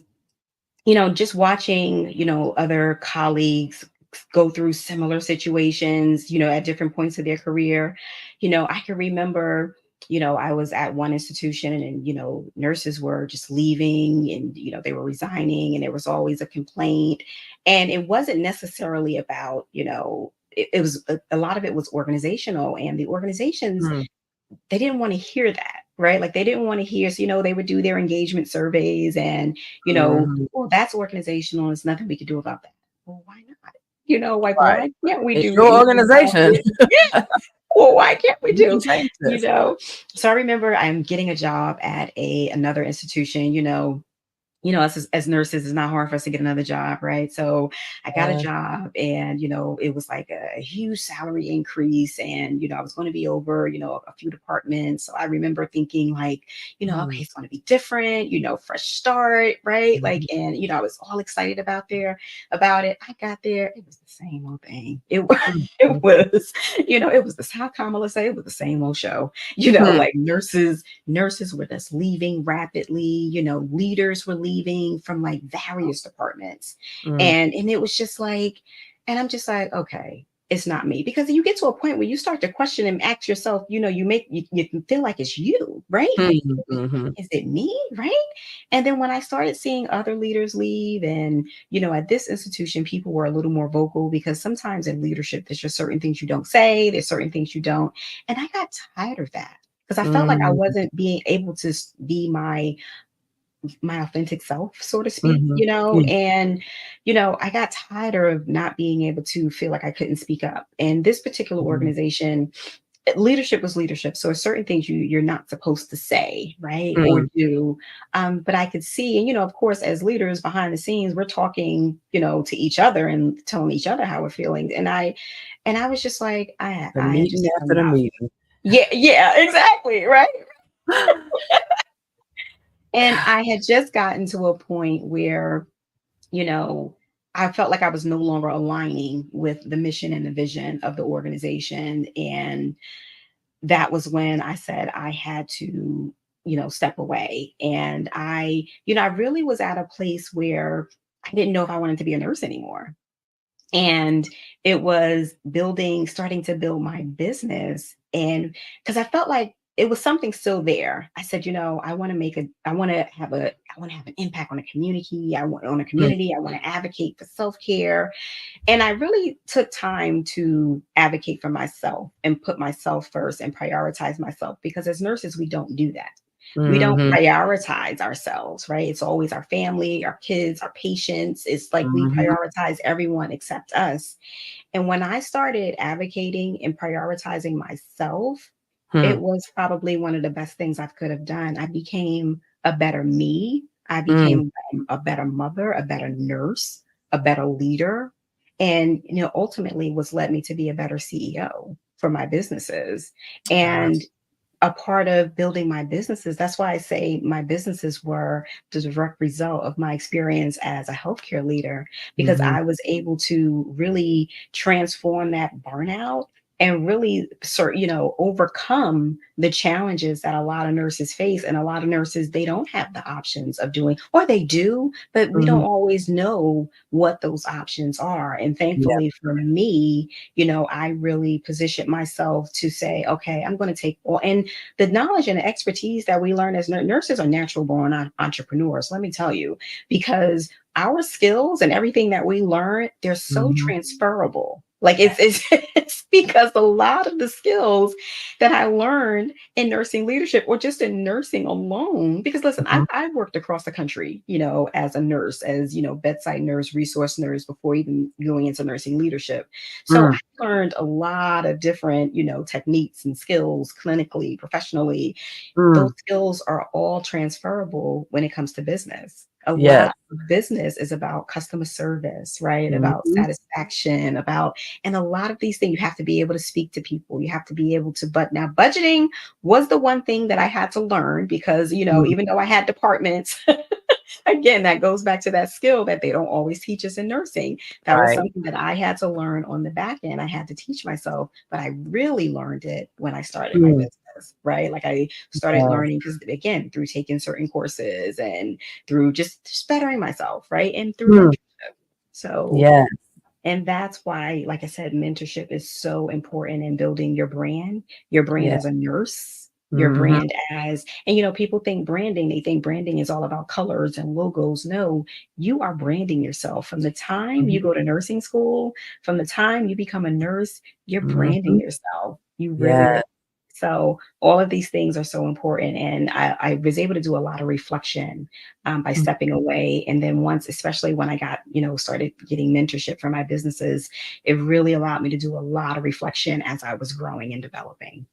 just watching, other colleagues go through similar situations, at different points of their career. I can remember, I was at one institution and, nurses were just leaving and, they were resigning and there was always a complaint. And it wasn't necessarily about, it was a lot of it was organizational, and the organizations, Mm, they didn't want to hear that, right? Like they didn't want to hear, so, they would do their engagement surveys and, mhm. well, that's organizational. There's nothing we could do about that. Well, why not? Like, Right. why can't we It's do your anything about organization. it? Yeah. Well, why can't we You can do, change you this. know? So I remember I'm getting a job at another institution, us as nurses, it's not hard for us to get another job, right? So I got a Yeah. job, and, it was like a huge salary increase. And, I was going to be over, a few departments. So I remember thinking like, okay, Mm, it's going to be different, fresh start, right? Like, mhm, and, I was all excited about it. I got there. It was the same old thing. It was, mm, it mm, was, it was the, how Kamala say, it was the same old show, mm, like nurses were just leaving rapidly, leaders were leaving from like various departments. mm, And it was just like, and I'm just like, okay, it's not me. Because you get to a point where you start to question and ask yourself, you can feel like it's you, right? Like, mhm, mhm, is it me? Right. And then when I started seeing other leaders leave, and, at this institution, people were a little more vocal, because sometimes in leadership, there's just certain things you don't say, there's certain things you don't. And I got tired of that, because I felt like I mm, wasn't being able to be my authentic self, so to speak, mhm, yeah, and, I got tired of not being able to feel like I couldn't speak up. And this particular mhm, organization, leadership was leadership. So certain things you're not supposed to say, right, or mm, do. But I could see, and, of course, as leaders behind the scenes, we're talking, to each other and telling each other how we're feeling. And I was just like, the I had meeting just had after the enough. meeting. Yeah, yeah, exactly, right. And I had just gotten to a point where, you know, I felt like I was no longer aligning with the mission and the vision of the organization. And that was when I said I had to, step away. And I really was at a place where I didn't know if I wanted to be a nurse anymore. And it was starting to build my business. And because I felt like it was something still there. I said, I want to have an impact on a community. Mm, I want to advocate for self-care. And I really took time to advocate for myself and put myself first and prioritize myself, because as nurses, we don't do that. We don't mhm, prioritize ourselves, right? It's always our family, our kids, our patients. It's like we mhm, prioritize everyone except us. And when I started advocating and prioritizing myself, hmm, it was probably one of the best things I could have done. I became a better me. I mm, became a better mother, a better nurse, a better leader. And, ultimately was led me to be a better CEO for my businesses. ah, And a part of building my businesses, that's why I say my businesses were the direct result of my experience as a healthcare leader, because mhm, I was able to really transform that burnout and really overcome the challenges that a lot of nurses face. And a lot of nurses, they don't have the options of doing, or they do, but we don't mhm, always know what those options are. And yeah, thankfully for me, I really positioned myself to say, okay, I'm going to take all, and the knowledge and the expertise that we learn as nurses are natural born entrepreneurs, let me tell you, because our skills and everything that we learn, they're so mhm, transferable. Like yeah, it's because a lot of the skills that I learned in nursing leadership, or just in nursing alone, because listen, mhm, I've worked across the country, as a nurse, as, bedside nurse, resource nurse, before even going into nursing leadership. So mm, I learned a lot of different, techniques and skills clinically, professionally. Those mm, skills are all transferable when it comes to business. A Yes. lot of business is about customer service, right? About Mhm. satisfaction, and a lot of these things, you have to be able to speak to people. You have to be able to, but now budgeting was the one thing that I had to learn because, Mm. even though I had departments, again, that goes back to that skill that they don't always teach us in nursing. That was Right. something that I had to learn on the back end. I had to teach myself, but I really learned it when I started my Mm. business, right? Like I started Yes. learning because again, through taking certain courses and through just bettering myself, right? And through Mm. mentorship. So, Yeah. and that's why, like I said, mentorship is so important in building your brand Yeah. as a nurse, your Mhm. brand as, and people think branding, they think branding is all about colors and logos. No, you are branding yourself from the time you Mhm. go to nursing school, from the time you become a nurse, you're branding Mhm. yourself. You really, Yeah. really. So all of these things are so important. And I was able to do a lot of reflection by Mm. stepping away. And then once, especially when I got, started getting mentorship for my businesses, it really allowed me to do a lot of reflection as I was growing and developing.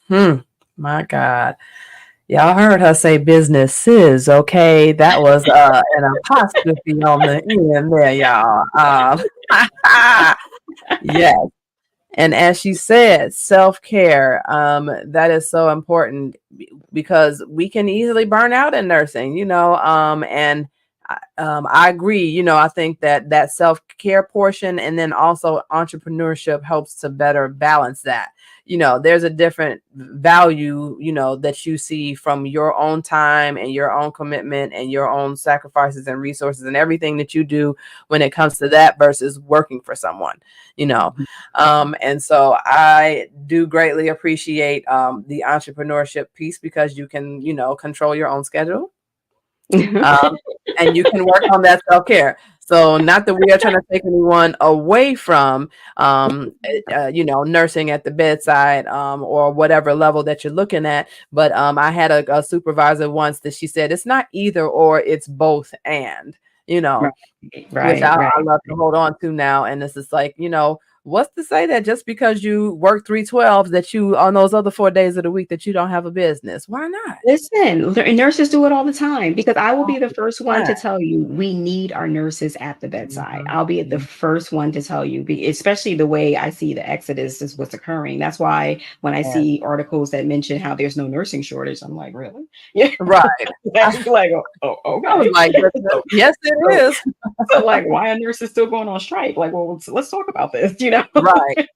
Hmm. My God. Y'all heard her say businesses, okay? That was an apostrophe on the end there, y'all. Yes. And as she said, self-care, that is so important because we can easily burn out in nursing, and I agree. I think that self-care portion and then also entrepreneurship helps to better balance that. There's a different value, that you see from your own time and your own commitment and your own sacrifices and resources and everything that you do when it comes to that versus working for someone, you know. And so I do greatly appreciate the entrepreneurship piece because you can, control your own schedule, um, and you can work on that self-care. So not that we are trying to take anyone away from, nursing at the bedside, or whatever level that you're looking at. But I had a supervisor once that she said, it's not either or, it's both and, you Right, know, which right, I right. love to hold on to now. And this is like, what's to say that just because you work 312 that you on those other 4 days of the week that you don't have a business? Why not? Listen, nurses do it all the time because I will All be the the first one time. to tell you we need our nurses at the bedside. Mhm, I'll be the mhm. first one to tell you, especially the way I see the exodus is what's occurring. That's why when I Yes. see articles that mention how there's no nursing shortage, I'm like, really? Yeah. Right. Like, oh, I was okay. like, "Goodness, so, yes, it so, is." so, like, why are nurses still going on strike? Like, well, let's talk about this. Right.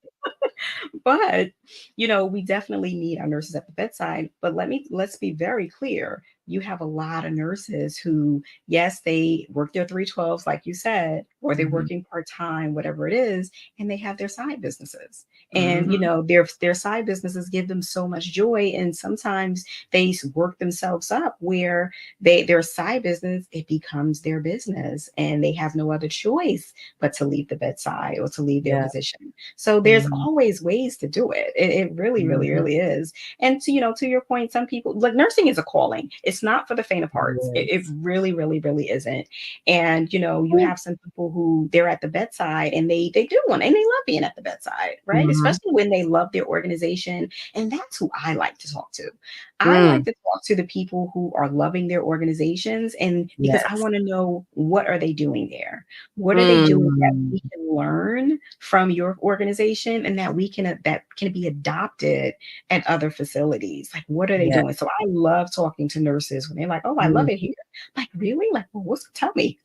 But we definitely need our nurses at the bedside, but let's be very clear. You have a lot of nurses who, yes, they work their 312s like you said, or they're Mhm, working part-time, whatever it is, and they have their side businesses. And mhm. their side businesses give them so much joy, and sometimes they work themselves up where their side business, it becomes their business and they have no other choice but to leave the bedside or to leave their Yeah. position. So there's Mhm, always ways to do it. It really, really, mhm. really is. And to your point, some people, like, nursing is a calling. It's not for the faint of hearts. It Yes. really, really, really isn't. And you have some people who they're at the bedside and they do want and they love being at the bedside, right? Mhm. Especially when they love their organization. And that's who I like to talk to. I like Mm. to talk to the people who are loving their organizations, and because I Yes. want to know, what are they doing there? What are they doing that Mm. we can learn from your organization and that can be adopted at other facilities? Like, what are they Yeah. doing? So I love talking to nurses when they're like, "Oh, I love Mm. it here." Like, really? Like, well, tell me.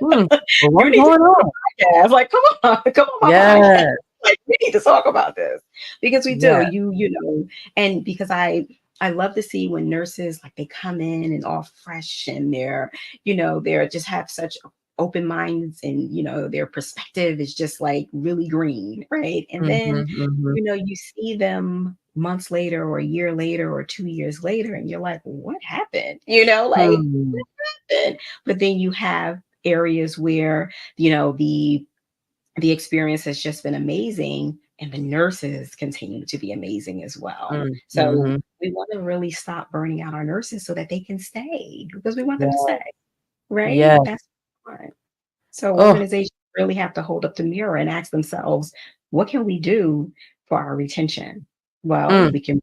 Mm. Well, You what's need to going come on on? the podcast. Like, come on, come on my podcast. Yes. Like, we need to talk about this because we do. Yes. And because I love to see when nurses, like, they come in and all fresh and they're just have such open minds, and their perspective is just like really green, right? And then Mhm, mhm. you see them months later or a year later or 2 years later, and you're like, what happened? Like, Hmm. happened? But then you have areas where the experience has just been amazing, and the nurses continue to be amazing as well. Mm. So Mhm. we want to really stop burning out our nurses so that they can stay, because we want them to Yeah. stay, right? Yes. That's fine. So Oh, organizations really have to hold up the mirror and ask themselves, what can we do for our retention? Well, mm. we can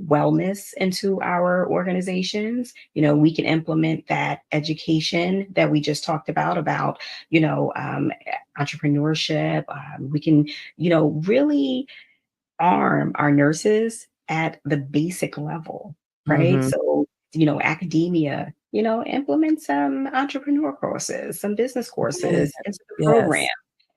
wellness into our organizations. We can implement that education that we just talked about, entrepreneurship. We can, really arm our nurses at the basic level, right? Mm-hmm. So, academia, implement some entrepreneur courses, some business Yes. courses into the program.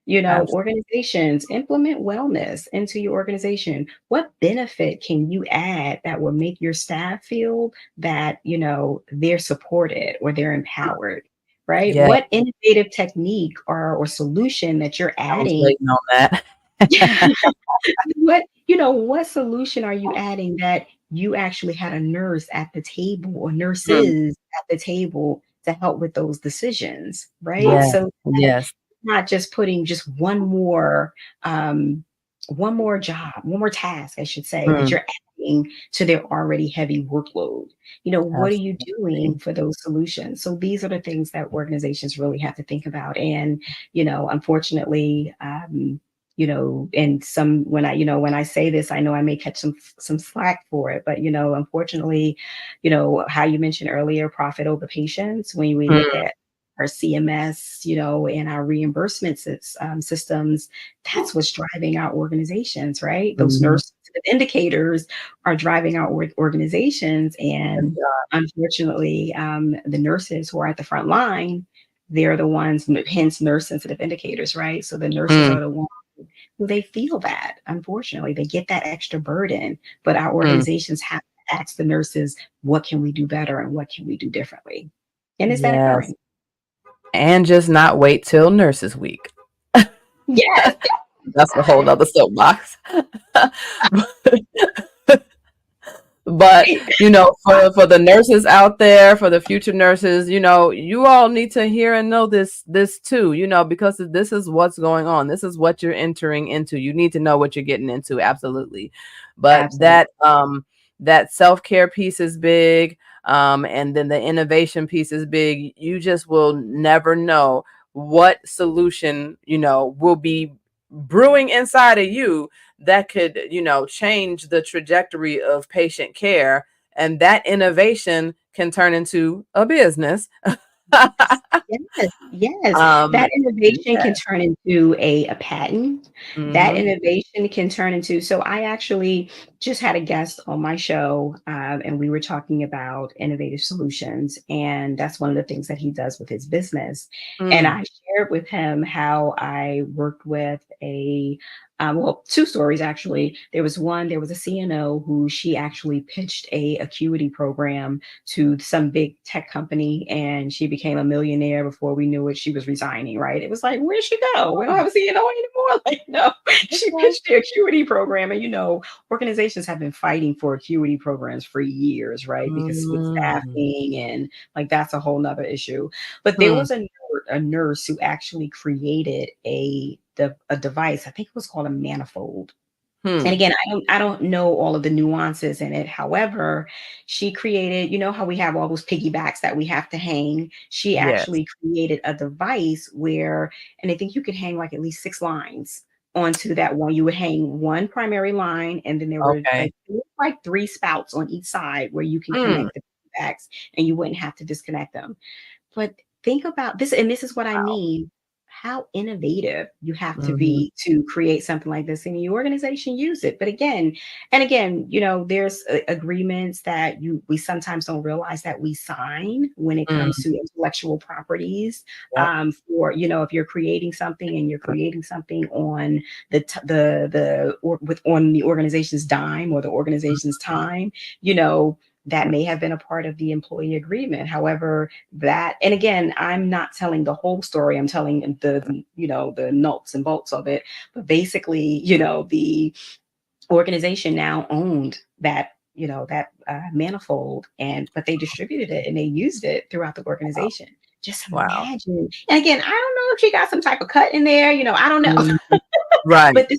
Yes. Absolutely. Organizations implement wellness into your organization. What benefit can you add that will make your staff feel that, they're supported or they're empowered, right? Yeah. What innovative technique or solution that you're I was adding? waiting on that. What solution are you adding that you actually had a nurse at the table or Mm. nurses at the table to help with those decisions, right? Yes. So that Yes. not just putting just one more job, one more task, I should say, that Mm. you're adding to their already heavy workload. What are you doing Absolutely. for those solutions? So these are the things that organizations really have to think about. And, unfortunately, and some when I say this, I know I may catch some slack for it, but unfortunately, how you mentioned earlier, profit over patients, when we look Mm. at our CMS, and our reimbursement systems, that's what's driving our organizations, right? Those Mhm. nurse indicators are driving our organizations. Yes, And they are. unfortunately, the nurses who are at the front line, they're the ones, hence nurse sensitive indicators, right? So the nurses Mm. are the ones who they feel that, unfortunately, they get that extra burden. But our Mm. organizations have to ask the nurses, what can we do better and what can we do differently? And is that Yes. occurring? And just not wait till Nurses Week. Yes. That's a whole nother soapbox. But for the nurses out there, for the future nurses, you all need to hear and know this too, because this is what's going on. This is what you're entering into. You need to know what you're getting into. Absolutely. But Absolutely. that self-care piece is big. And then the innovation piece is big. You just will never know what solution, will be brewing inside of you that could, change the trajectory of patient care. And that innovation can turn into a business. Yes, yes. um, That innovation yeah. can turn into a patent. That Mm-hmm. innovation can turn into, so I actually just had a guest on my show, and we were talking about innovative solutions. And that's one of the things that he does with his business. And Mm. I shared with him how I worked with well, two stories actually. There was a CNO who she actually pitched a acuity program to some big tech company, and she became a millionaire before we knew it. She was resigning, right? It was like, where'd she go? We don't have a CNO anymore. Like, no, she Okay. pitched the acuity program. And, organizations have been fighting for acuity programs for years, right? Because with Mm. staffing and like that's a whole nother issue. But there Hmm. was a nurse who actually created a device. I think it was called a manifold. And Hmm. again, I don't know all of the nuances in it. However, she created, how we have all those piggybacks that we have to hang. She Yes. actually created a device where, and I think you could hang like at least 6 lines onto that one. You would hang one primary line, and then there were Okay. like three spouts on each side where you can Mm. connect the piggybacks, and you wouldn't have to disconnect them. But think about this, and this is what I mean. How innovative you have to Mm-hmm. be to create something like this, and your organization use it. But again, and again, there's agreements that we sometimes don't realize that we sign when it Mm. comes to intellectual properties. Yep. For if you're creating something and you're creating something on on the organization's dime or the organization's time, you know that may have been a part of the employee agreement. However, and again, I'm not telling the whole story. I'm telling the nuts and bolts of it. But basically, the organization now owned that manifold, but they distributed it and they used it throughout the organization. Just Wow. imagine. And again, I don't know if she got some type of cut in there. I don't know. Mhm. Right. But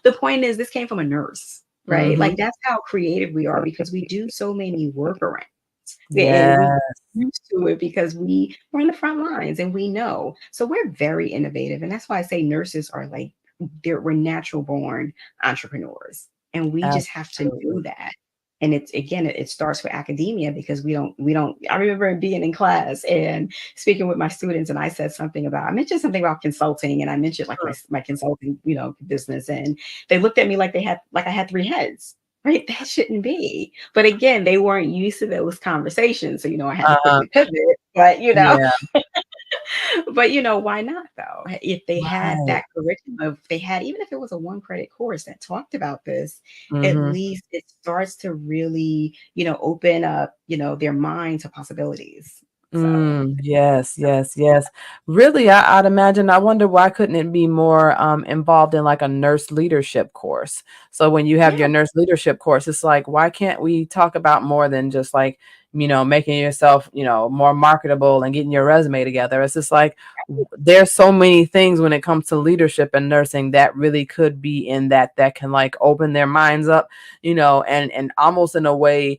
the point is, this came from a nurse, right? Mm-hmm. Like that's how creative we are, because we do so many workarounds. And we Yeah. used to it because we're in the front lines and we know. So we're very innovative. And that's why I say nurses are like we're natural born entrepreneurs. And we just have to Absolutely. do that. And it's, again, it starts with academia, because we don't, I remember being in class and speaking with my students, and I mentioned something about consulting, and I mentioned like my consulting, business. And they looked at me like I had three heads. Right. That shouldn't be. But again, they weren't used to those conversations. So, I had to Uh-huh. quickly pivot, but, Yeah. but why not though? If they had Right. that curriculum, if they had, even if it was a one credit course that talked about this, at Mm-hmm. least it starts to really, open up, their mind to possibilities. So Yes, yes, yes. Really, I'd imagine. I wonder why couldn't it be more involved in like a nurse leadership course? So when you have yeah, your nurse leadership course, it's like, why can't we talk about more than just like, making yourself, more marketable and getting your resume together? It's just like there's so many things when it comes to leadership and nursing that really could be in that can like open their minds up, and almost in a way,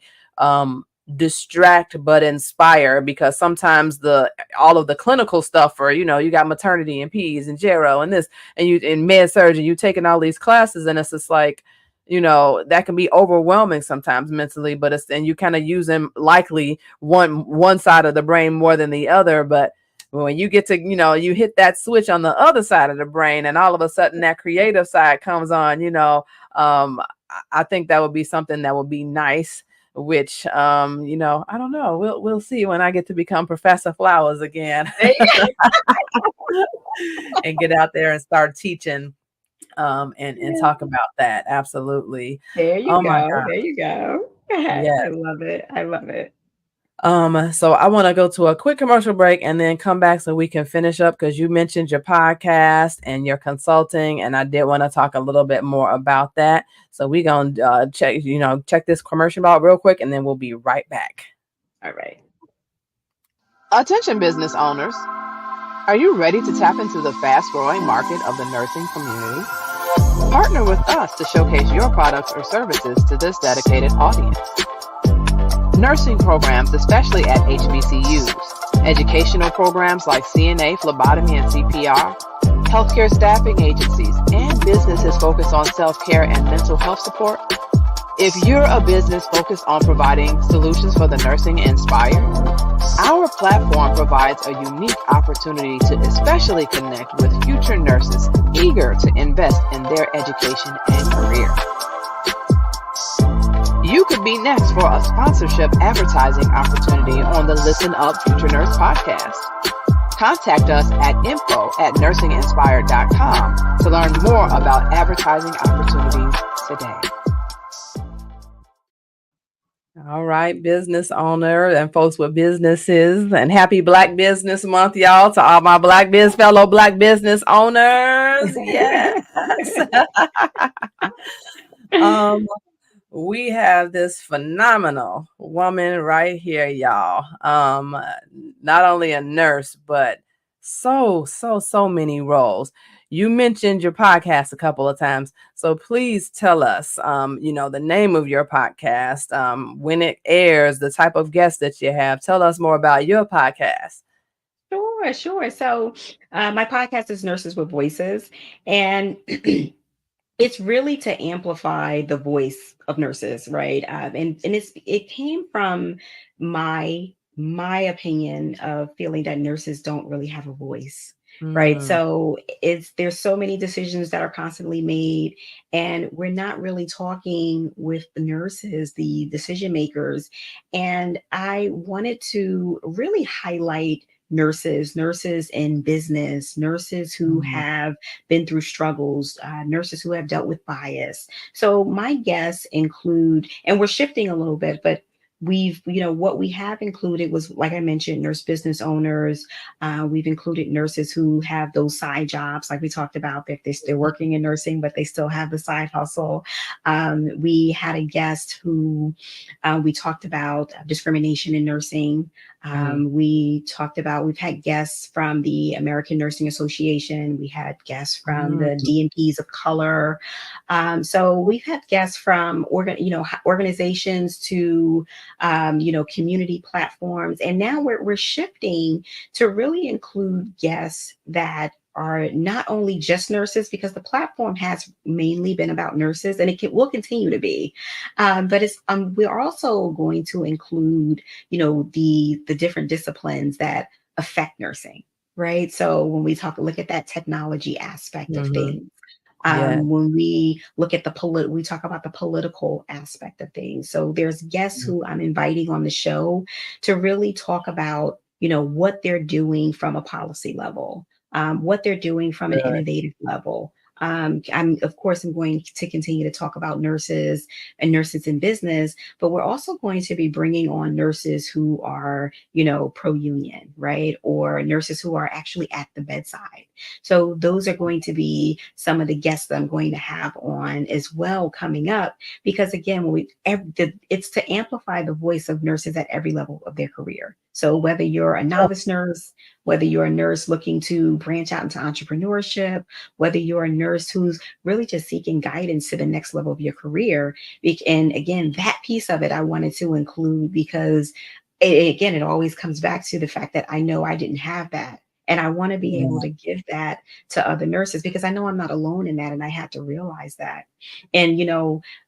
distract but inspire, because sometimes the all of the clinical stuff, or you got maternity and peds and gero and this, and you in med surgery, you taking all these classes, and it's just like, that can be overwhelming sometimes mentally, but it's, and you kind of use them likely one side of the brain more than the other. But when you get to, you hit that switch on the other side of the brain, and all of a sudden that creative side comes on, I think that would be something that would be nice, which, I don't know. We'll see when I get to become Professor Flowers again there you and get out there and start teaching, and go. talk about that. Absolutely. There you Oh my go. God. There you go. I Yes. love it. I love it. So I want to go to a quick commercial break and then come back so we can finish up, because you mentioned your podcast and your consulting, and I did want to talk a little bit more about that. So we're going to check this commercial out real quick, and then we'll be right back. All right. Attention business owners. Are you ready to tap into the fast-growing market of the nursing community? Partner with us to showcase your products or services to this dedicated audience. Nursing programs, especially at HBCUs, educational programs like CNA, phlebotomy, and CPR, healthcare staffing agencies, and businesses focused on self-care and mental health support. If you're a business focused on providing solutions for the nursing inspired, our platform provides a unique opportunity to especially connect with future nurses eager to invest in their education and career. You could be next for a sponsorship advertising opportunity on the Listen Up Future Nurse podcast. Contact us at info@nursinginspired.com to learn more about advertising opportunities today. All right, business owner and folks with businesses, and happy Black Business Month, y'all, to all my fellow Black business owners. Yes. We have this phenomenal woman right here, y'all. Not only a nurse, but so many roles. You mentioned your podcast a couple of times, so please tell us, the name of your podcast, when it airs, the type of guests that you have. Tell us more about your podcast. Sure, sure. So, my podcast is Nurses with Voices, and it's really to amplify the voice of nurses, right? And it came from my opinion of feeling that nurses don't really have a voice, right? Mm, So there's so many decisions that are constantly made, and we're not really talking with the nurses, the decision makers. And I wanted to really highlight nurses in business, nurses who mm, have been through struggles, nurses who have dealt with bias. So my guests include, and we're shifting a little bit, but what we have included was, like I mentioned, nurse business owners. We've included nurses who have those side jobs, like we talked about, that they're working in nursing, but they still have the side hustle. We had a guest who we talked about discrimination in nursing. mm, We've had guests from the American Nursing Association. We had guests from mm, the DNPs of color. So we've had guests from organizations to, community platforms. And now we're shifting to really include guests that are not only just nurses, because the platform has mainly been about nurses, and will continue to be, but it's we're also going to include, the different disciplines that affect nursing, right? So when we look at that technology aspect of Mm-hmm. things, Yeah. when we look at we talk about the political aspect of things. So there's guests who I'm inviting on the show to really talk about, what they're doing from a policy level, what they're doing from an Good. innovative level. Of course, I'm going to continue to talk about nurses and nurses in business, but we're also going to be bringing on nurses who are, pro union, right? Or nurses who are actually at the bedside. So those are going to be some of the guests that I'm going to have on as well coming up, because again, it's to amplify the voice of nurses at every level of their career. So whether you're a novice nurse, whether you're a nurse looking to branch out into entrepreneurship, whether you're a nurse who's really just seeking guidance to the next level of your career. And again, that piece of it I wanted to include because again, it always comes back to the fact that I know I didn't have that. And I want to be able Yeah. to give that to other nurses, because I know I'm not alone in that. And I had to realize that. And,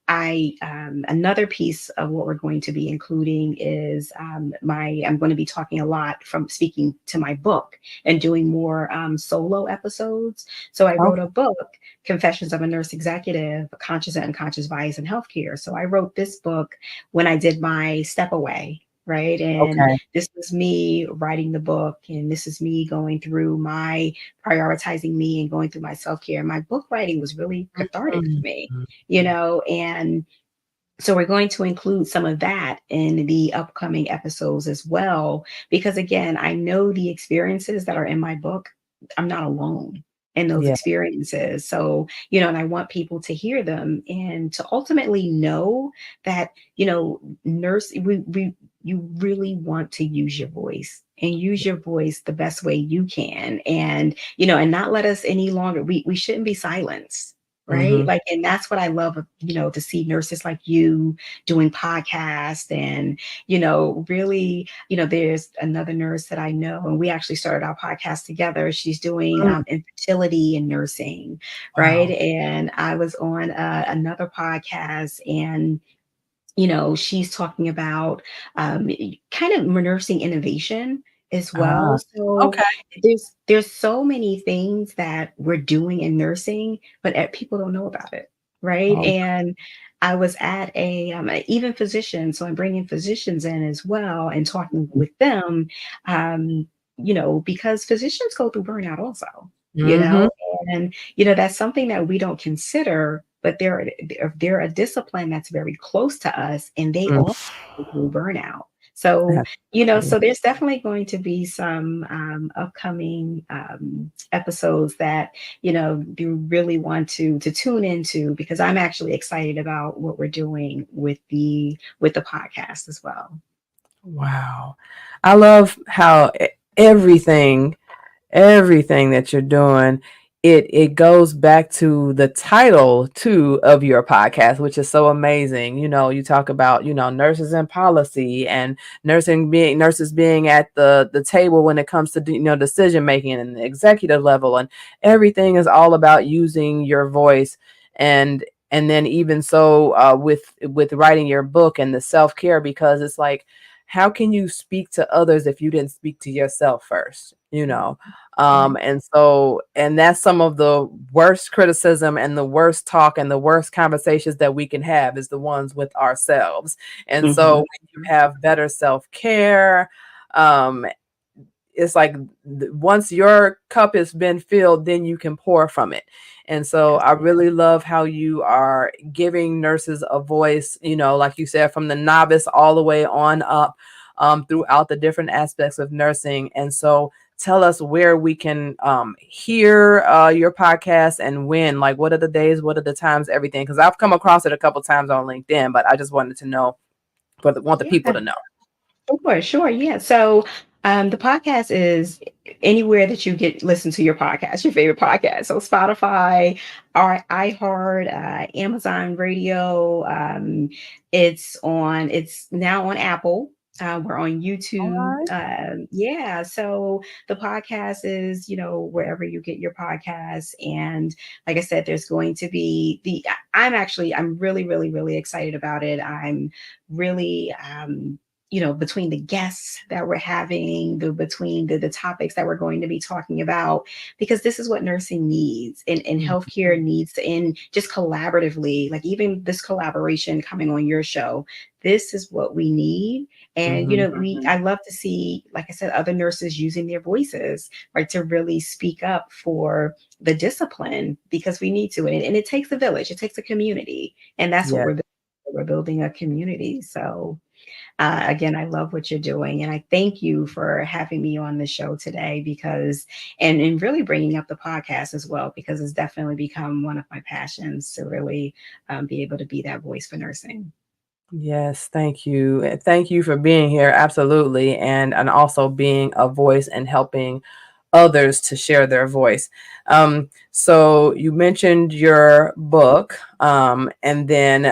I another piece of what we're going to be including is I'm going to be talking a lot from speaking to my book and doing more solo episodes. So I wrote Okay. a book, Confessions of a Nurse Executive: Conscious and Unconscious Bias in Healthcare. So I wrote this book when I did my step away. Right. And Okay. this was me writing the book, and this is me going through my prioritizing me and going through my self-care. My book writing was really cathartic for me, Mhm. and so we're going to include some of that in the upcoming episodes as well, because again, I know the experiences that are in my book, I'm not alone in those Yeah. experiences. So, and I want people to hear them and to ultimately know that, you really want to use your voice and use your voice the best way you can. And, and not let us any longer, we shouldn't be silenced. Right. Mm-hmm. Like, and that's what I love, to see nurses like you doing podcasts and, really, there's another nurse that I know, and we actually started our podcast together. She's doing infertility and nursing. Right. Wow. And I was on another podcast, and she's talking about kind of nursing innovation as well. Ah, So okay. there's so many things that we're doing in nursing, but people don't know about it, right? Oh, And I was at even physicians, so I'm bringing physicians in as well and talking with them, um, because physicians go through burnout also, you mm-hmm. know, and that's something that we don't consider, but they're a discipline that's very close to us, and they Mm. all go through burnout. So, Absolutely. so there's definitely going to be some upcoming episodes that, you really want to tune into, because I'm actually excited about what we're doing with the podcast as well. Wow. I love how everything that you're doing, it goes back to the title too of your podcast, which is so amazing. You talk about, nurses and policy, and nurses being at the table when it comes to, decision making and the executive level, and everything is all about using your voice. And then even so, with writing your book and the self-care, because it's like, how can you speak to others if you didn't speak to yourself first? Right. And that's some of the worst criticism and the worst talk and the worst conversations that we can have is the ones with ourselves. And so Mhm. when you have better self-care, um, it's like once your cup has been filled, then you can pour from it. And so Yes. I really love how you are giving nurses a voice, like you said, from the novice all the way on up, throughout the different aspects of nursing. And so tell us where we can hear your podcast and when, like, what are the days, what are the times, everything. Because I've come across it a couple times on LinkedIn, but I just wanted to know, want the people Yeah. to know. Sure. Yeah. So the podcast is anywhere that you get listen to your podcast, your favorite podcast. So Spotify, or iHeart, Amazon Radio. It's now on Apple. We're on All YouTube. right. Yeah. So the podcast is, wherever you get your podcasts. And like I said, there's going to be I'm really, really, really excited about it. I'm really, between the guests that we're having, between the topics that we're going to be talking about, because this is what nursing needs and Mhm. healthcare needs, and just collaboratively, like even this collaboration coming on your show, this is what we need. And, Mhm. I love to see, like I said, other nurses using their voices, right, to really speak up for the discipline, because we need to. And it takes a village, it takes a community. And that's what Yeah. we're building. We're building a community. So, again, I love what you're doing. And I thank you for having me on the show today, because, and really bringing up the podcast as well, because it's definitely become one of my passions to really be able to be that voice for nursing. Yes, thank you. Thank you for being here. Absolutely. And also being a voice and helping others to share their voice. So you mentioned your book, and then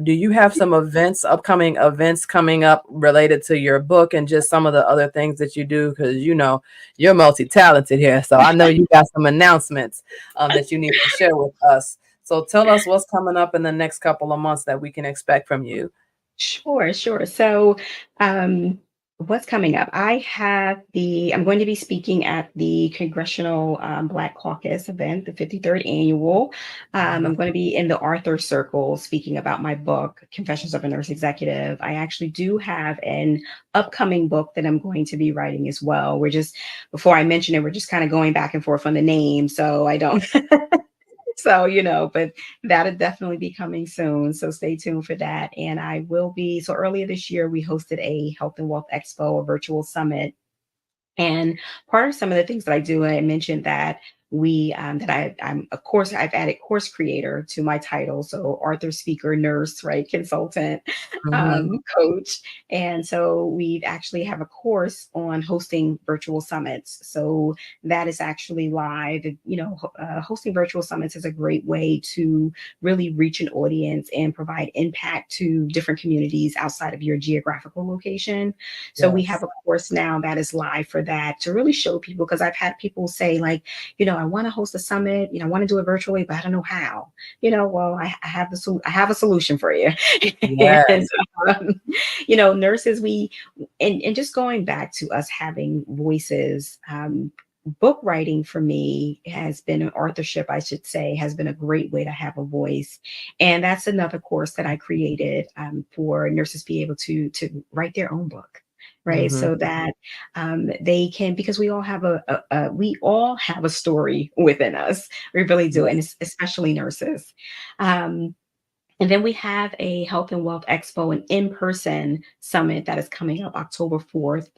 do you have some upcoming events coming up related to your book and just some of the other things that you do? Because you're multi-talented here, so I know you got some announcements that you need to share with us. So tell us what's coming up in the next couple of months that we can expect from you. Sure, sure. So, um, what's coming up? I'm going to be speaking at the Congressional Black Caucus event, the 53rd annual. I'm going to be in the Arthur Circle speaking about my book, Confessions of a Nurse Executive. I actually do have an upcoming book that I'm going to be writing as well. Before I mention it, we're just kind of going back and forth on the name. So I don't So, but that'll definitely be coming soon. So stay tuned for that. And so earlier this year, we hosted a Health and Wealth Expo, a virtual summit. And part of some of the things that I do, I mentioned that I'm of course I've added course creator to my title, so author, speaker, nurse, right, consultant, Mhm. coach, and so we actually have a course on hosting virtual summits. So that is actually live. Hosting virtual summits is a great way to really reach an audience and provide impact to different communities outside of your geographical location. So we have Yes. a course now that is live for that, to really show people, because I've had people say, like, I want to host a summit, I want to do it virtually, but I don't know how. Well, I have I have a solution for you. And Yes. nurses, and just going back to us having voices, book writing for me has been an authorship, I should say, has been a great way to have a voice. And that's another course that I created for nurses to be able to write their own book, right? Mhm. So that they can, because we all have we all have a story within us. We really do, and especially nurses. Um, and then we have a Health and Wealth Expo, an in-person summit that is coming up October 24th.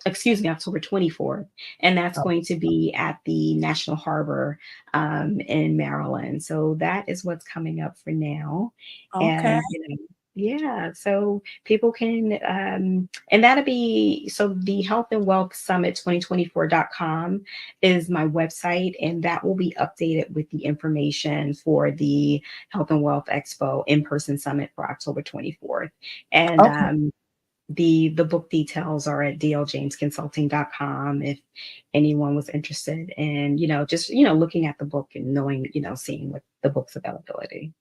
And that's Oh, going to be at the National Harbor in Maryland. So that is what's coming up for now. okay. And, yeah, so people can, and that'll be, so the Health and Wealth Summit 2024.com is my website, and that will be updated with the information for the Health and Wealth Expo in-person summit for October 24th. And Okay. the book details are at DLJamesconsulting.com if anyone was interested in, just, looking at the book and knowing, seeing what the book's availability.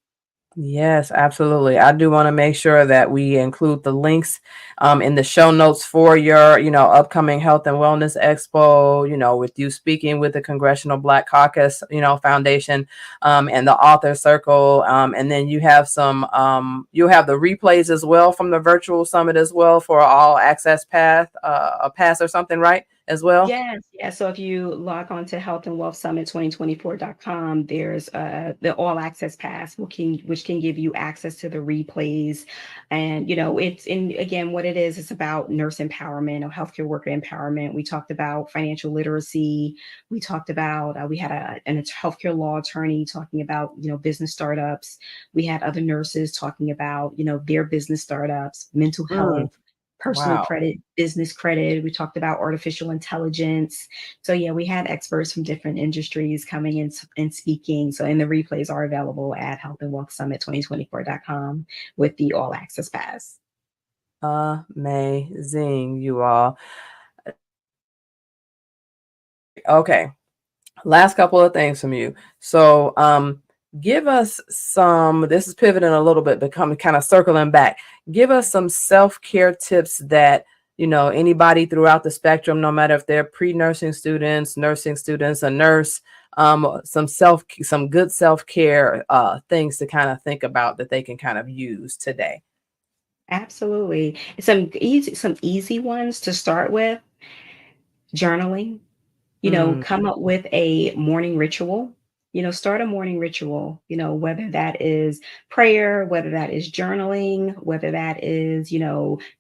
Yes, absolutely. I do want to make sure that we include the links in the show notes for your, upcoming Health and Wellness Expo, with you speaking with the Congressional Black Caucus, Foundation, and the Author Circle. And then you'll have the replays as well from the virtual summit as well for all access a pass or something, right? As well. Yes, yeah. So if you log on to Health and Wealth Summit 2024.com, there's the All Access Pass, which can give you access to the replays. And it's in, again, what it is, it's about nurse empowerment or healthcare worker empowerment. We talked about financial literacy. We talked about we had a healthcare law attorney talking about business startups. We had other nurses talking about their business startups, mental Mm, health, personal wow. credit, business credit. We talked about artificial intelligence. So yeah, we had experts from different industries coming in and speaking. So, and the replays are available at Health and Wealth Summit 2024.com with the All Access Pass. Amazing, you all. Okay. Last couple of things from you. So, give us some, this is pivoting a little bit, becoming kind of circling back. Give us some self-care tips that, anybody throughout the spectrum, no matter if they're pre-nursing students, nursing students, a nurse, some good self-care things to kind of think about that they can kind of use today. Absolutely. Some easy ones to start with: journaling. Mm, Come up with a morning ritual. Start a morning ritual, whether that is prayer, whether that is journaling, whether that is,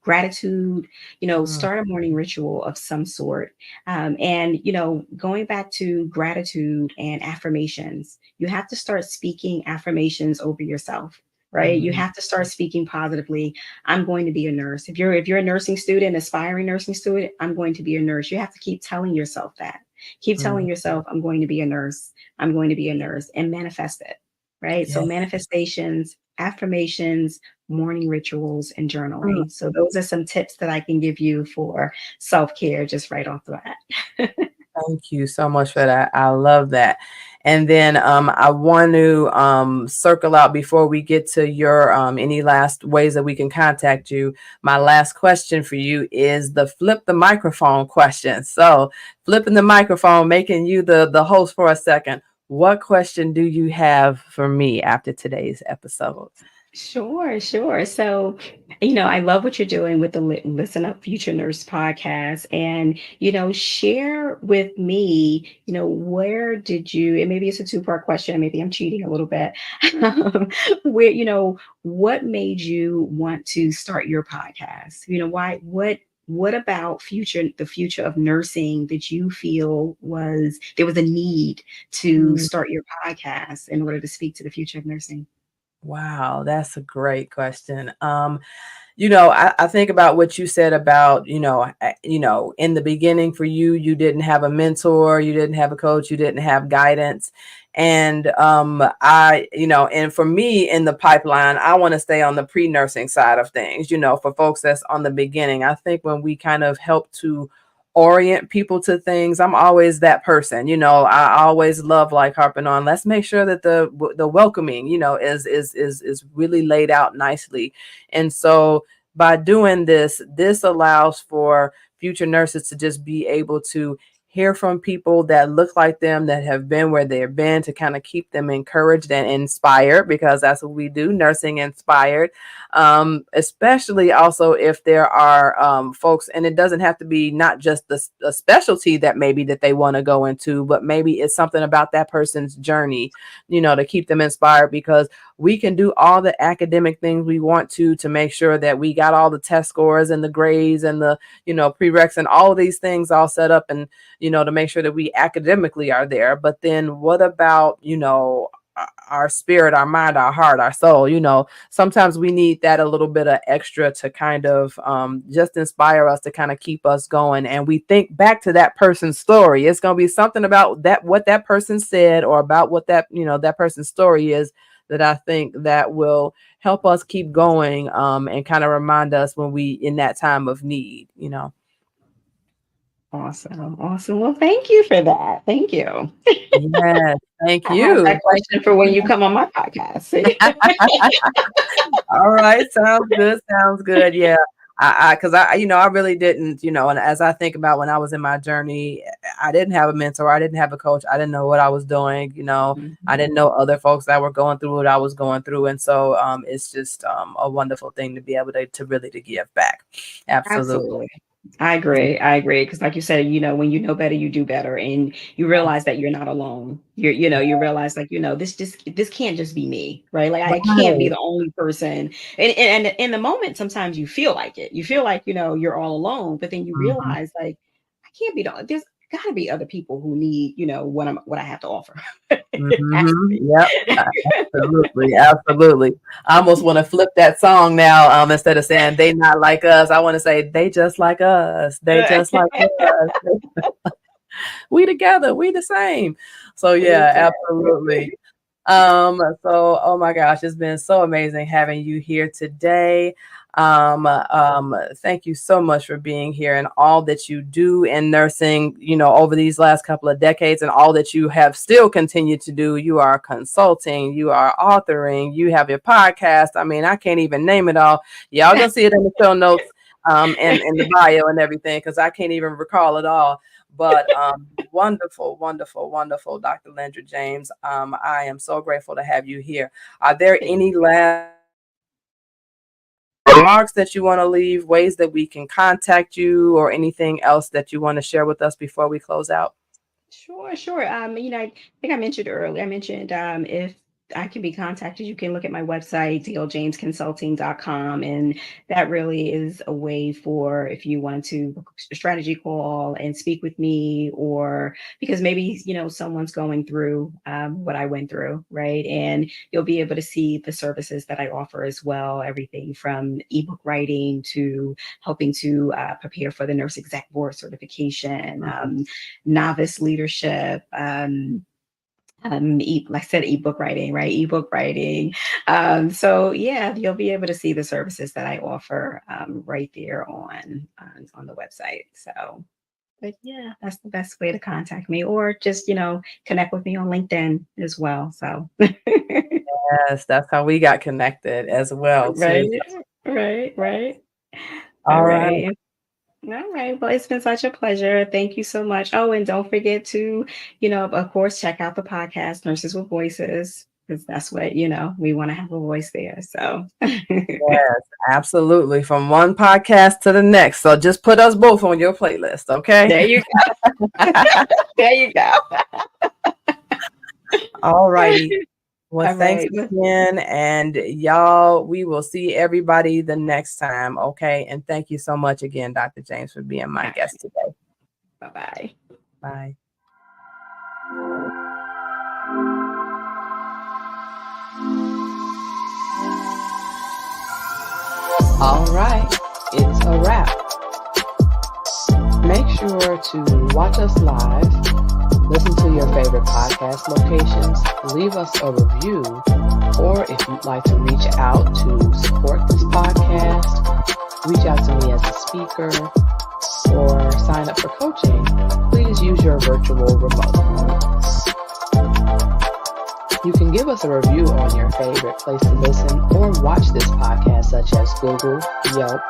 gratitude. mm, Start a morning ritual of some sort. And, going back to gratitude and affirmations, you have to start speaking affirmations over yourself. Right. You mhm, have to start speaking positively. I'm going to be a nurse. If you're a nursing student, aspiring nursing student, I'm going to be a nurse. You have to keep telling yourself that. Keep telling mm. yourself, I'm going to be a nurse. I'm going to be a nurse, and manifest it. Right. So, Yeah. manifestations, affirmations, morning rituals, and journaling. So, those are some tips that I can give you for self care just right off the bat. Thank you so much for that. I love that. And then I want to circle out before we get to your any last ways that we can contact you. My last question for you is the flip the microphone question. So flipping the microphone, making you the host for a second. What question do you have for me after today's episode? Sure, sure. So, I love what you're doing with the Listen Up Future Nurse podcast. And, share with me, where did you, and maybe it's a two-part question, maybe I'm cheating a little bit. Where, what made you want to start your podcast? Why, what about the future of nursing that you feel there was a need to Mm. start your podcast in order to speak to the future of nursing? Wow, that's a great question. I think about what you said about, in the beginning for you, you didn't have a mentor, you didn't have a coach, you didn't have guidance. And and for me in the pipeline, I want to stay on the pre-nursing side of things, for folks that's on the beginning. I think when we kind of help to orient people to things, I'm always that person. I always love like harping on, let's make sure that the welcoming, is really laid out nicely. And so by doing this allows for future nurses to just be able to hear from people that look like them, that have been where they've been, to kind of keep them encouraged and inspired, because that's what we do, nursing inspired. Especially also if there are folks, and it doesn't have to be not just the specialty that maybe that they want to go into, but maybe it's something about that person's journey, to keep them inspired, because we can do all the academic things we want to make sure that we got all the test scores and the grades and the, prereqs and all of these things all set up, and, to make sure that we academically are there. But then what about, our spirit, our mind, our heart, our soul? Sometimes we need that a little bit of extra to kind of just inspire us, to kind of keep us going. And we think back to that person's story. It's going to be something about that, what that person said, or about what that, that person's story is, that I think that will help us keep going, and kind of remind us when we in that time of need. Awesome. Awesome. Well, thank you for that. Thank you. Yes, thank I have you. that question for when you come on my podcast. See? All right, sounds good. Sounds good. Yeah. Because I really didn't, and as I think about when I was in my journey, I didn't have a mentor, I didn't have a coach, I didn't know what I was doing, I Mhm. didn't know other folks that were going through what I was going through. And so it's just a wonderful thing to be able to really to give back. Absolutely. Absolutely. I agree. I agree. Because, like you said, when you know better, you do better, and you realize that you're not alone. You realize, like, this can't just be me, right? Like, I can't be Right. the only person. And in the moment, sometimes you feel like it. You feel like you're all alone, but then you Mhm. realize, like, I can't be there's got to be other people who need what I have to offer. It has to Mhm. be. Yep. Absolutely. Absolutely. I almost want to flip that song now. Instead of saying they not like us, I want to say they just like us. They just like us. We together. We the same. So yeah, absolutely. So, oh my gosh, it's been so amazing having you here today. Thank you so much for being here and all that you do in nursing, over these last couple of decades and all that you have still continued to do. You are consulting, you are authoring, you have your podcast. I mean, I can't even name it all. Y'all gonna see it in the show notes and in the bio and everything, because I can't even recall it all. But wonderful, wonderful, wonderful, Dr. Lendra James. I am so grateful to have you here. Are there any last remarks that you want to leave, ways that we can contact you, or anything else that you want to share with us before we close out? Sure, sure. I think I mentioned earlier, if I can be contacted, you can look at my website, DLJamesconsulting.com. And that really is a way for if you want to book a strategy call and speak with me, or because maybe, someone's going through what I went through, right? And you'll be able to see the services that I offer as well, everything from ebook writing to helping to prepare for the nurse exec board certification, novice leadership, like I said, ebook writing, right? Ebook writing. So yeah, you'll be able to see the services that I offer right there on the website. So, but yeah, that's the best way to contact me, or just connect with me on LinkedIn as well. So Yes, that's how we got connected as well, right, too. right. All All right. right. All right. Well, it's been such a pleasure. Thank you so much. Oh, and don't forget to, of course, check out the podcast, Nurses with Voices, because that's what, we want to have a voice there. So, Yes, absolutely. From one podcast to the next. So just put us both on your playlist, okay? there you go. There you go. All righty. Well, All thanks right. again. And y'all, we will see everybody the next time, okay? And thank you so much again, Dr. James, for being my guest today. Bye-bye. Bye. All right, it's a wrap. Make sure to watch us live, listen to your favorite podcast locations, leave us a review, or if you'd like to reach out to support this podcast, reach out to me as a speaker, or sign up for coaching, please use your virtual remote. You can give us a review on your favorite place to listen or watch this podcast, such as Google, Yelp,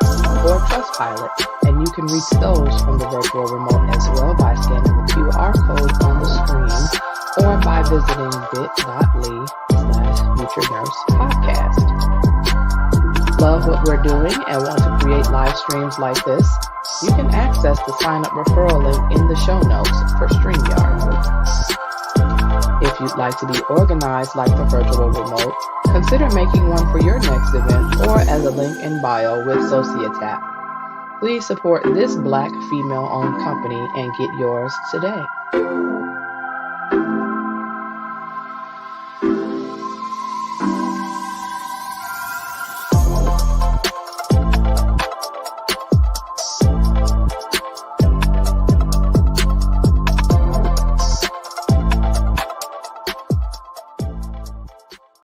or Trustpilot, and you can reach those from the virtual remote as well by scanning the QR code on the screen or by visiting bit.ly/Future Nurse Podcast. Love what we're doing and want to create live streams like this? You can access the sign-up referral link in the show notes for StreamYard. If you'd like to be organized like the virtual remote, consider making one for your next event or as a link in bio with Societap. Please support this Black female-owned company and get yours today.